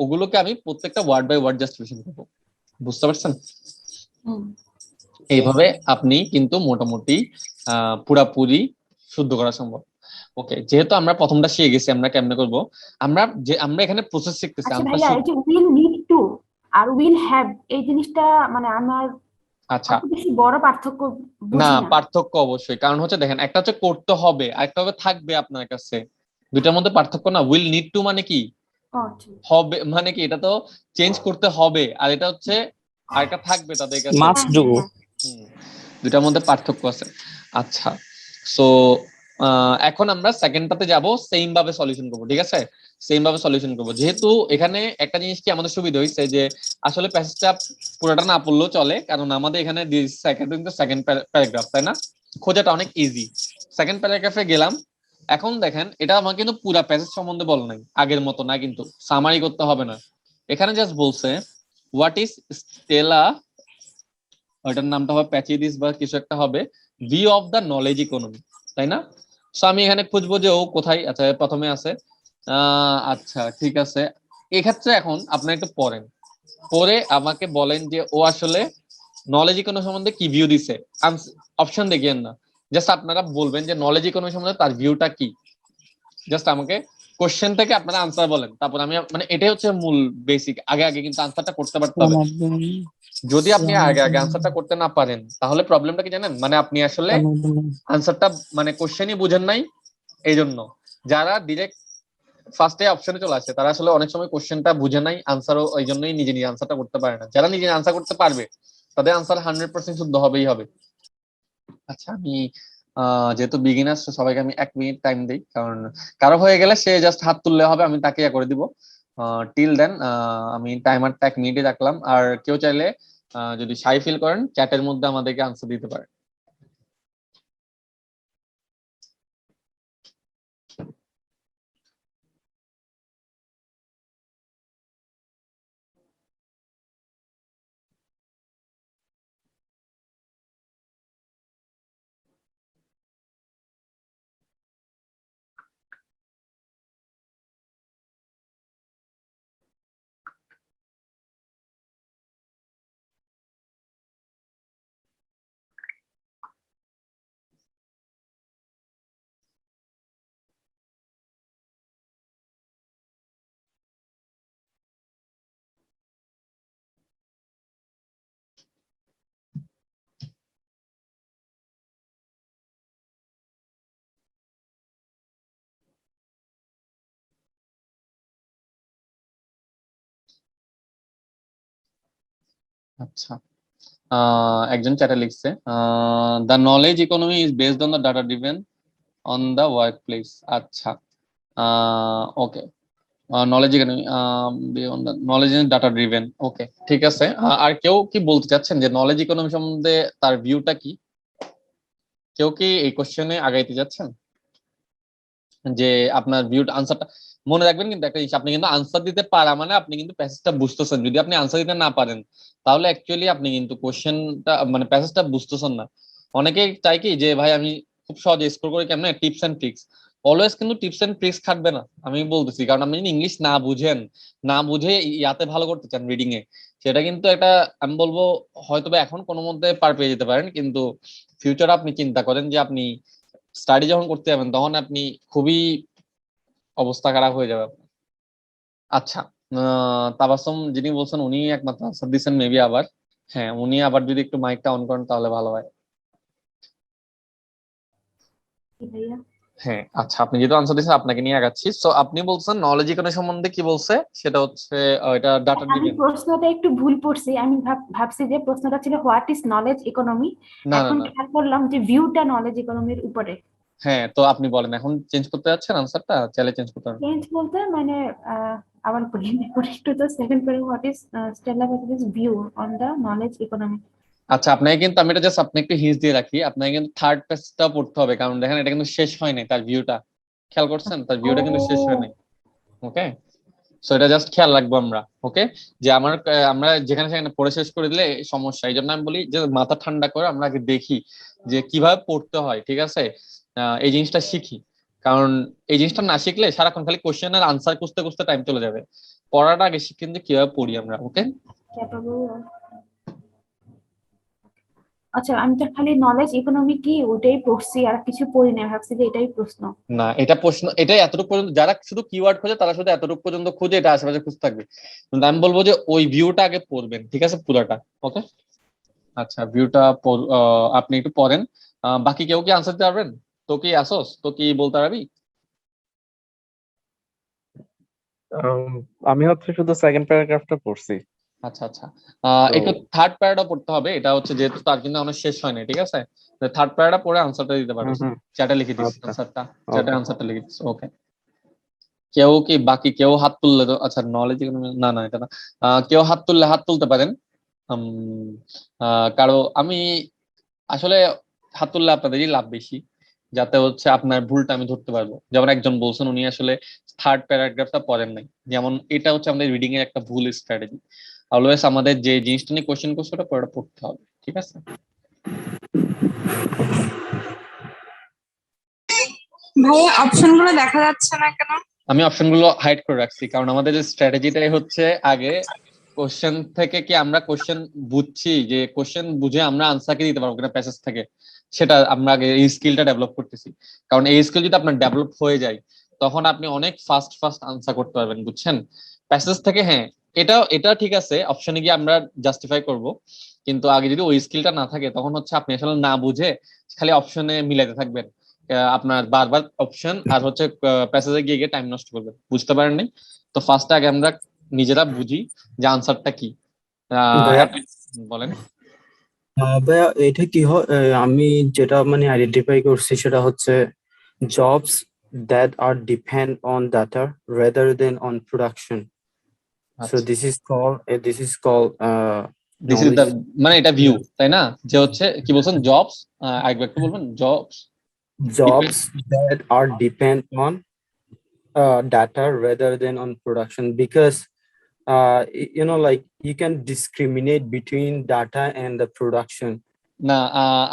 ওগুলোকে আমি প্রত্যেকটা ওয়ার্ড বাই ওয়ার্ড জাস্টিফিকেশন করবো, বুঝতে পারছেন? হুম। এইভাবে আপনি কিন্তু মোটামুটি পুরাপুরি শুদ্ধ করা সম্ভব। ওকে, যেহেতু আমরা প্রথমটা শিখে গেছি আমরা কেমনে করব, আমরা এখানে প্রসেস শিখতেছি, আচ্ছা আমরা ভাইয়া, এই যে উইল নিড টু আর উইল হ্যাভ, এই জিনিসটা মানে আমার আচ্ছা, অত বেশি বড় পার্থক্য না বুঝি না। পার্থক্য অবশ্যই, কারণ হচ্ছে দেখেন, একটা হচ্ছে করতে হবে আর একটা হবে থাকবে আপনার কাছে, দুইটার মধ্যে পার্থক্য না। উইল নিড টু মানে কি, ও, ঠিক। হবে মানে কি, এটা তো চেঞ্জ করতে হবে, আর এটা হচ্ছে আর একটা থাকবে তাদের কাছে। মাস্ট হ্যাঁ ডু। হ্যাঁ হ্যাঁ। হুম, দুটার মধ্যে পার্থক্য আছে। আচ্ছা, সো এখন আমরা সেকেন্ডটাতে যাব, সেম ভাবে সলিউশন করব, ঠিক আছে? সেম ভাবে সলিউশন করব, যেহেতু এখানে একটা জিনিস কি আমাদের সুবিধা হয়েছে যে আসলে প্যাসেজটা পুরোটা না পড়লেও চলে, কারণ আমাদের এখানে সেকেন্ড প্যারাগ্রাফ, তাই না? খোঁজাটা অনেক ইজি। সেকেন্ড প্যারাগ্রাফে গেলাম, এখন দেখেন এটা আমার কিন্তু পুরা প্যাসেজ সম্বন্ধে বল নাই, আগের মতো না, কিন্তু সামারি করতে হবে না, এখানে জাস্ট বলছে হোয়াট ইজ স্টেলা, ওইটার নামটা হবে প্যাচিডিস বা কিছু একটা হবে, view of the knowledge economy, তাই না? সো আমি এখানে খুঁজবো যে ও কোথায়, আচ্ছা প্রথমে আছে, আচ্ছা ঠিক আছে, এক্ষেত্রে এখন আপনার একটু পড়েন, পরে আমাকে বলেন যে ও আসলে নলেজ ইকোনমি সম্বন্ধে কি ভিউ দিছে। অপশন দেখিয়েন না, জাস্ট আপনারা বলবেন যে নলেজ ইকোনমি সম্বন্ধে তার ভিউটা কি, জাস্ট আমাকে কোশ্চেন থেকে আপনারা আনসার বলেন, তারপর আমি মানে এটাই হচ্ছে মূল বেসিক, আগে আগে কিন্তু আনসারটা করতে পারতে হবে। যদি আপনি আগে আগে আনসারটা করতে না পারেন তাহলে প্রবলেমটা কি জানেন, মানে আপনি আসলে আনসারটা মানে কোশ্চেনই বুঝেন নাই। এই জন্য যারা ডিরেক্ট ফার্স্টে অপশনে চলে আসে তারা আসলে অনেক সময় কোশ্চেনটা বুঝে নাই, আনসারও ওই জন্যই নিজে নিজে আনসারটা করতে পারে না। যারা নিজে আনসার করতে পারবে তাদের আনসার 100% শুদ্ধ হবেই হবে। আচ্ছা, আমি যেহেতু বিগিনার, সবাইকে আমি 1 মিনিট টাইম দিই, কারণ কারো হয়ে গেলে সে জাস্ট হাত তুললে হবে, আমি তাকে করে দিব। টিল দেন আমি টাইমারটা 1 মিনিটে রাখলাম, আর কেউ চাইলে যদি শাই ফিল করেন চ্যাটের মধ্যে আমাদেরকে আনসার দিতে পারেন। আচ্ছা, একজন চ্যাটে লিখছে the knowledge economy is based on the data driven on the workplace. আচ্ছা, okay, knowledge economy knowledge is data driven, okay ঠিক আছে। আর কেউ কি বলতে চাচ্ছেন যে নলেজ ইকোনমি সম্বন্ধে তার ভিউটা কি? কেউ কি এই কোশ্চেনে আগাইতে যাচ্ছেন যে আপনার ভিউ আনসারটা, মনে রাখবেন কিন্তু একটা জিনিস, আপনি কিন্তু আনসার দিতে পারা মানে আপনি কিন্তু প্যাসেজটা বুঝতেছেন। যদি আপনি আনসার দিতে না পারেন তাহলে অ্যাকচুয়ালি আপনি কিন্তু কোশ্চেনটা মানে প্যাসেজটা বুঝতেছেন না। অনেকেই চাই কি যে ভাই আমি খুব সহজে স্কোর করে কেমনে, টিপস এন্ড ট্রিক্স। অলওয়েজ কিন্তু টিপস এন্ড ট্রিক্স খাটবে না, আমি বলতেছি। কারণ আপনি যদি ইংলিশ না বুঝেন, না বুঝে ইয়াতে ভালো করতে চান রিডিং এ, সেটা কিন্তু একটা, আমি বলবো হয়তো বা এখন কোনো মধ্যে পার পেয়ে যেতে পারেন, কিন্তু ফিউচারে আপনি চিন্তা করেন যে আপনি স্টাডি যখন করতে যাবেন তখন আপনি খুবই অবস্থা খারাপ হয়ে যাবে আপনার। আচ্ছা, তাবাসসুম যিনি বলছেন উনি একমাত্র আনসার দিচ্ছেন মেবি আবার। হ্যাঁ, উনি আবার যদি একটু মাইকটা অন করেন তাহলে ভালো হয়। কি ভাইয়া? হ্যাঁ আচ্ছা, আপনি যেহেতু আনসার দিচ্ছেন আপনাকে নিয়ে আগাচ্ছি। সো আপনি বলছেন নলেজ ইকোনমি সম্বন্ধে কি বলছে, সেটা হচ্ছে এটা ডাটা আমি ড্রিভেন। প্রশ্নটা একটু ভুল পড়ছি, আমি ভাবছি যে প্রশ্নটা ছিল হোয়াট ইজ নলেজ ইকোনমি, না না এখন না, খেয়াল করলাম যে ভিউটা নলেজ ইকোনমির উপরে। হ্যাঁ তো আপনি বলেন এখন চেঞ্জ করতে যাচ্ছেন আনসারটা, চাইলে চেঞ্জ করতে পারেন। চেঞ্জ বলতে মানে আবার বলি একটু, তো second point what is Stella package view on the knowledge economy. আচ্ছা, আপনাকে কিন্তু আমি এটা জাস্ট আপনি একটু হিন্স দিয়ে রাখি, আপনাকে কিন্তু থার্ড পেজটা পড়তে হবে, কারণ দেখেন এটা কিন্তু শেষ হয় নাই তার ভিউটা, খেয়াল করছেন তার ভিউটা কিন্তু শেষ হয় ও নাই। ওকে, সো এটা জাস্ট খেয়াল রাখবো আমরা। ওকে, যে আমরা যেখানে সেখানে পড়ে শেষ করে দিলে সমস্যা, এই জন্য আমি বলি যে মাথা ঠান্ডা করে আমরা আগে দেখি যে কিভাবে পড়তে হয়, ঠিক আছে? এই জিনিসটা শিখি, কারণ এই জিনিসটা না শিখলে সারাক্ষণ খালি কোশ্চেনের আনসার খুঁজতে খুঁজতে টাইম চলে যাবে। পড়াটা আগে শিখেন যে কিভাবে পড়ি আমরা। ওকে, ক্যাপাবল। আচ্ছা, আমি তো খালি নলেজ ইকোনমি কি ওটাই পড়ছি আর কিছু পড়ি না, ভাবছি যে এটাই প্রশ্ন। না এটা প্রশ্ন, এটাই এতটুকু পর্যন্ত, যারা শুধু কিওয়ার্ড খোঁজে তারা শুধু এতটুকু পর্যন্ত খুঁজে, এটা আশেপাশে খুঁজে থাকবে। কিন্তু আমি বলবো যে ওই ভিউটা আগে পড়বেন, ঠিক আছে, পুরোটা। ওকে, আচ্ছা ভিউটা আপনি একটু পড়েন। বাকি কেউ কি আনসার দিতে পারবেন? তো কি আসোস, তো কি বলতে পারবি? Um, আমি হচ্ছে শুধু সেকেন্ড প্যারাগ্রাফটা পড়ছি। আচ্ছা আচ্ছা, তো একটু থার্ড প্যারাটা পড়তে হবে, এটা হচ্ছে যেহেতু তার কিন্তু অনেক শেষ হয় না, ঠিক আছে? থার্ড প্যারাটা পড়ে আনসারটা দিতে পারো। হুম হুম, চ্যাটে লিখে দিস আচ্ছা, আনসারটা, চ্যাটে ওকে। আনসারটা লিখে দিস। ওকে, কেউ কি বাকি কেউ হাত তুললে তো, আচ্ছা নলেজ, না না এটা না। কেউ হাত তুললে হাত তুলতে পারেন। উম, কারো আমি আসলে হাত তুললে আপনাদেরই লাভ বেশি, যাতে হচ্ছে আপনার ভুলটা আমি ধরতে পারবো। যেমন একজন বলছেন উনি আসলে থার্ড প্যারাগ্রাফটা পড়েন নাই, যেমন এটা হচ্ছে আমাদের রিডিং এর একটা ভুল স্ট্র্যাটেজি। অলওয়েজ আমাদের যে জিনিসটা নিয়ে কোশ্চেন করছে ওটা পড়া পড়তে হবে, ঠিক আছে? ভাইয়া অপশন গুলো দেখা যাচ্ছে না কেন? আমি অপশনগুলো হাইড করে রাখছি কারণ আমাদের যে স্ট্র্যাটেজিটাই হচ্ছে আগে কোশ্চেন থেকে কি আমরা কোশ্চেন বুঝছি, যে কোশ্চেন বুঝে আমরা আনসারকে দিতে পারবো কিনা প্যাসেজ থেকে, সেটা আমরা আগে এই স্কিলটা ডেভেলপ করতেছি। কারণ এই স্কিল যদি আপনার ডেভেলপ হয়ে যায় তখন আপনি অনেক ফাস্ট ফাস্ট আনসার করতে পারবেন, বুঝছেন? প্যাসেজ থেকে হ্যাঁ, এটা ঠিক আছে, অপশনে গিয়ে আমরা জাস্টিফাই করব, কিন্তু আগে যদি ওই স্কিলটা না থাকে তখন হচ্ছে আপনি আসলে না বুঝে খালি অপশনে মিলাতে থাকবেন। আপনার বারবার অপশন আর হচ্ছে প্যাসেজে গিয়ে গিয়ে টাইম নষ্ট করবেন, বুঝতে পারেন নাই। তো ফার্স্ট আগে আমরা নিজেরা বুঝি যে আনসারটা কি। ভাইয়া বলেন। ভাইয়া এটা কি হয়, আমি যেটা মানে আইডেন্টিফাই করছি সেটা হচ্ছে jobs that are depend on data rather than on production. So আচ্ছা, this is called this is the, knowledge. মানে এটা ভিউ, Yeah. তাই না? যে হচ্ছে কি বলছেন, জবস, আরেকবার একটু বলবেন, jobs Jobs that are depend on data rather than on production, because like you can discriminate between data and the production. না,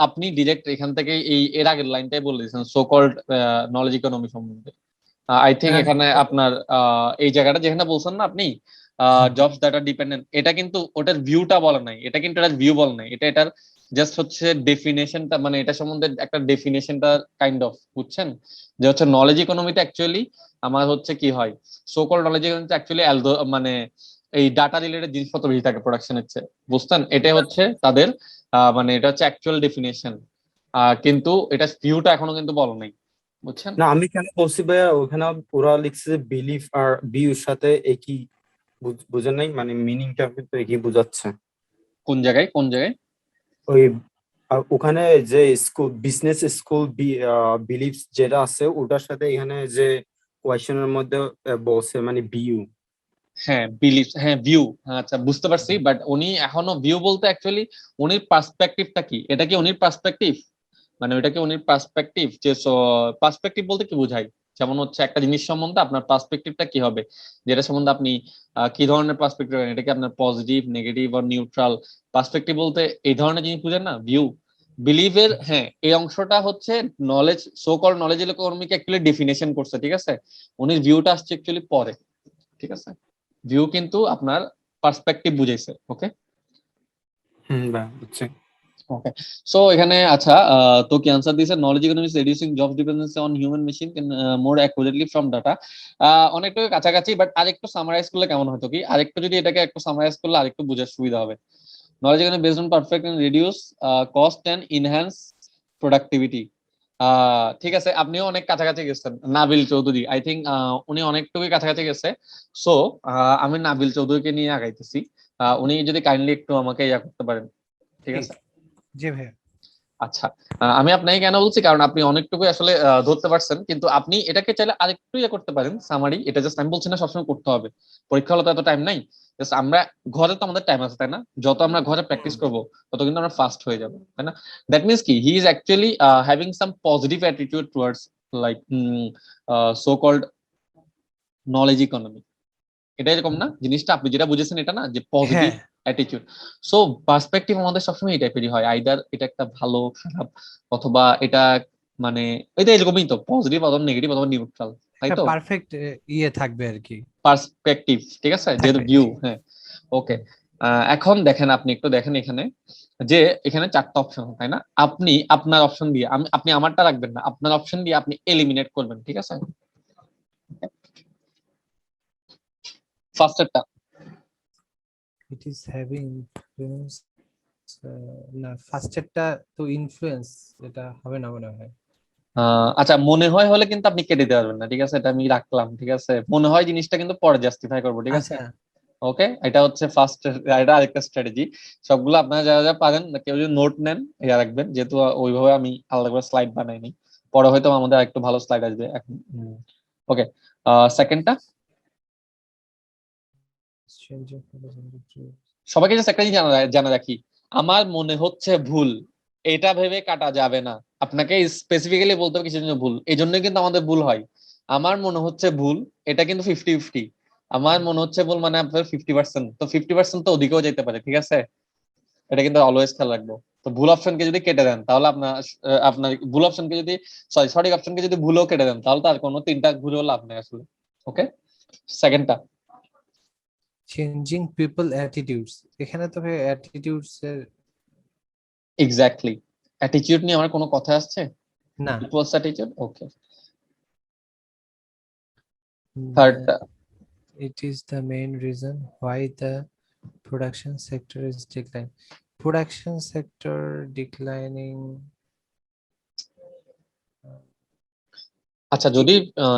আপনি ডিরেক্ট এখান থেকে এই এর আগের লাইনটাই বলে দিয়েছেন, সো কল্ড নলেজ ইকোনমি সম্বন্ধে। আই থিঙ্ক হ্যাঁ, এখানে আপনার এই জায়গাটা যেখানে বলছেন না আপনি, জবস দ্যাট আর ডিপেন্ডেন্ট, এটা কিন্তু ওটার ভিউটা বলা নাই, এটা কিন্তু এটার ভিউ বলা নাই, এটা এটার জাস্ট হচ্ছে ডেফিনেশনটা, মানে এটা সম্বন্ধে একটা ডেফিনেশনটা কাইন্ড অফ, বুঝছেন? যে হচ্ছে নলেজ ইকোনমিতে অ্যাকচুয়ালি আমার হচ্ছে কি হয়, সো কল্ড নলেজ ইকোনমিতে অ্যাকচুয়ালি মানে এই ডাটা রিলেটেড জিনিসপত্র বেশি থাকে প্রোডাকশনের চেয়ে, বুঝছেন? এটাই হচ্ছে তাদের মানে এটা হচ্ছে অ্যাকচুয়াল ডেফিনেশন, কিন্তু এটা ভিউটা এখনো কিন্তু বলা নাই, বুঝছেন? না আমি কেন বলছি ভাইয়া, ওখানে ওরা লিখছে যে বিলিফ আর ভিউর সাথে একই, বুঝেন নাই, মানে মিনিংটা কিন্তু একই বোঝাচ্ছে। কোন জায়গায় কোন জায়গায়? ওই ওখানে যে স্কুল বিজনেস স্কুল বিলিফস যেটা আছে ওটার সাথে এখানে যে কোয়েশ্চেনের মধ্যে বলছে মানে ভিউ। হ্যাঁ বিলিভ, হ্যাঁ ভিউ, আচ্ছা বুঝতে পারছি, বাট উনি এখনো ভিউ বলতে অ্যাকচুয়ালি উনির পার্সপেক্টিভটা কি, এটা কি উনির পার্সপেক্টিভ, মানে ওইটা কি উনির পার্সপেক্টিভ, যে পার্সপেক্টিভ বলতে কি বোঝায়, যেমন হচ্ছে একটা জিনিস সম্বন্ধে আপনার পার্সপেক্টিভটা কি হবে, যেটা সম্বন্ধে আপনি কি ধরনের পার্সপেক্টিভ, এটা কি আপনার পজিটিভ, নেগেটিভ বা নিউট্রাল। পার্সপেক্টিভ বলতে এই ধরনের জিনিস বুঝেন না, ভিউ। বিলিভের হ্যাঁ এই অংশটা হচ্ছে নলেজ, সো কল নলেজ ইকোনমিকে অ্যাকচুয়ালি ডেফিনেশন করছে, ঠিক আছে। উনি ভিউটা আসছে অ্যাকচুয়ালি পরে, ঠিক আছে। ভিউ কিন্তু আপনার পার্সপেক্টিভ বুঝাইছে, ওকে। বা বুঝছি। ওকে, সো এখানে আচ্ছা তো কি আনসার দিয়েছে, knowledge economy is reducing jobs dependency on human machine more accurately from data. অনেকটা কাছাকাছি, বাট আরেকটু সামারাইজ করলে কেমন হতো কি, আরেকটু যদি এটাকে একটু সামারাইজ করলে আরেকটু বোঝার সুবিধা হবে। Knowledge economy based on perfect and reduce cost and enhance productivity. ঠিক আছে, আপনিও অনেক কাছাকাছি গেছেন। নাবিল চৌধুরী, আই থিঙ্ক উনি অনেকটুকুই কাছাকাছি গেছে। সো আমি নাবিল চৌধুরীকে নিয়ে আগাইতেছি। উনি যদি কাইন্ডলি একটু আমাকে ইয়া করতে পারেন, ঠিক আছে। জি ভাই। আচ্ছা, আমি আপনাকে কেন বলছি, কারণ আপনি অনেকটুকু আসলে ধরতে পারছেন, কিন্তু আপনি এটাকে চাইলে আরেকটু ইয়ে করতে পারেন সামারি। এটা জাস্ট আমি বলছি না সবসময় করতে হবে, পরীক্ষা হলে তো এত টাইম নাই। জাস্ট আমরা ঘরে তো আমাদের টাইম আছে, তাই না? যত আমরা ঘরে প্র্যাকটিস করবো তত কিন্তু আমরা ফাস্ট হয়ে যাবো, তাই না? দ্যাট মিনস কি, he is actually having some positive attitude towards like so called knowledge economy. এটা এরকম না, জিনিসটা আপনি যেটা বুঝেছেন এটা না, যে পজিটিভ হ্যাঁ অ্যাটিটিউড। সো পার্সপেক্টিভ আমাদের সবসময় এই টাইপেরই হয়, আইদার এটা একটা ভালো খারাপ, অথবা এটা মানে এটা এরকমই তো, পজিটিভ অথবা নেগেটিভ অথবা নিউট্রাল, তাই তো? পারফেক্ট ইয়ে থাকবে আর কি। পার্সপেক্টিভ, ঠিক আছে, যেহেতু থাকবে, ভিউ। জি। হ্যাঁ, ওকে। এখন দেখেন, আপনি একটু দেখেন এখানে, যে এখানে 4টা অপশন, তাই না? আপনি আপনার অপশন দিয়ে, আপনি আমারটা রাখবেন না, আপনার অপশন দিয়ে আপনি এলিমিনেট করবেন, ঠিক আছে। ফার্স্টেরটা, ইট ইজ হ্যাভিং ইনফ্লুয়েন্স। না, ফার্স্টেরটা তো ইনফ্লুয়েন্স, এটা হবে না মনে হয়। আচ্ছা, মনে হয় হলে কিন্তু আপনি কেটে দিতে পারবেন না, ঠিক আছে, এটা আমি রাখলাম, ঠিক আছে। মনে হয় জিনিসটা কিন্তু পরে জাস্টিফাই করবো, ঠিক আছে। আচ্ছা, ওকে, এটা হচ্ছে ফার্স্ট, এটা আরেকটা স্ট্র্যাটেজি। সবগুলো আপনারা যারা যারা পারেন, কেউ যদি নোট নেন ইয়া রাখবেন, যেহেতু ওইভাবে আমি আলাদা করে স্লাইড বানাইনি। পরে হয়তো আমাদের আরেকটু ভালো স্লাইড আসবে এখন। ওকে, সেকেন্ডটা, সবাইকে জাস্ট একটা জিনিস জানা রাখি, আমার মনে হচ্ছে ভুল, এটা ভেবে কাটা যাবে না। আপনাকে স্পেসিফিক্যালি বলতে হবে কিছু ভুল, এই জন্য কিন্তু আমাদের ভুল হয়। আমার মনে হচ্ছে ভুল, এটা কিন্তু 50-50। আমার মনে হচ্ছে ভুল মানে আপনার 50%, তো 50% তো ওদিকেও যেতে পারে, ঠিক আছে। এটা কিন্তু অলওয়েজ খেয়াল রাখবো। তো ভুল অপশনকে যদি কেটে দেন, তাহলে আপনার ভুল অপশনকে যদি, সঠিক অপশনকে যদি ভুলও কেটে দেন, তাহলে তো আর কোনো 3টা ঘুরেও লাভ নেই আসলে। ওকে, সেকেন্ডটা, চেঞ্জিং পিপল অ্যাটিটিউডস, এখানে তো ভাই অ্যাটিটিউডস এর এক্স্যাক্টলি। অ্যাটিটিউড নিয়ে আমার কোনো কথা আসছে? না। People's attitude, okay. থার্ডটা, It is the main reason why the production sector is declining. Production sector declining. আচ্ছা যদি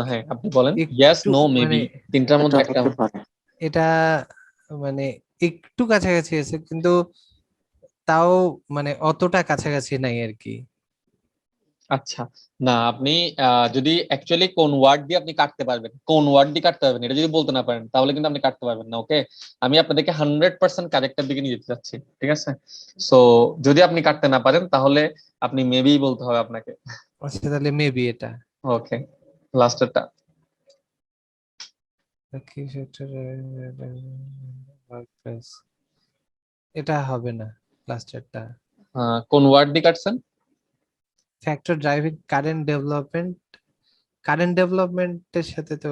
হ্যাঁ আপনি বলেন, ইয়েস, একটু নো, মেবি, মানে 3টার মধ্যে একটা। এটা মানে একটু কাছাকাছি আছে, কিন্তু তাও মানে অতটা কাছাকাছি নাই আর কি। আচ্ছা, না আপনি যদি অ্যাকচুয়ালি কোন ওয়ার্ড দিয়ে আপনি কাটতে পারবেন, কোন ওয়ার্ড দিয়ে কাটতে পারবেন, এটা যদি বলতে না পারেন, তাহলে কিন্তু আপনি কাটতে পারবেন না। ওকে, আমি আপনাদেরকে 100% কারেক্টের দিকে নিয়ে যেতে চাচ্ছি, ঠিক আছে। সো যদি আপনি কাটতে না পারেন, তাহলে আপনি মেবি বলতে হবে আপনাকে। আচ্ছা, তাহলে মেবি এটা ওকে, লাস্টেরটা, কি সেক্টর ওয়ার্কপ্লেস, এটা হবে না লাস্টেরটা। কোন ওয়ার্ড দিয়ে কাটছেন? ফ্যাক্টর ড্রাইভিং কারেন্ট ডেভেলপমেন্টের সাথে তো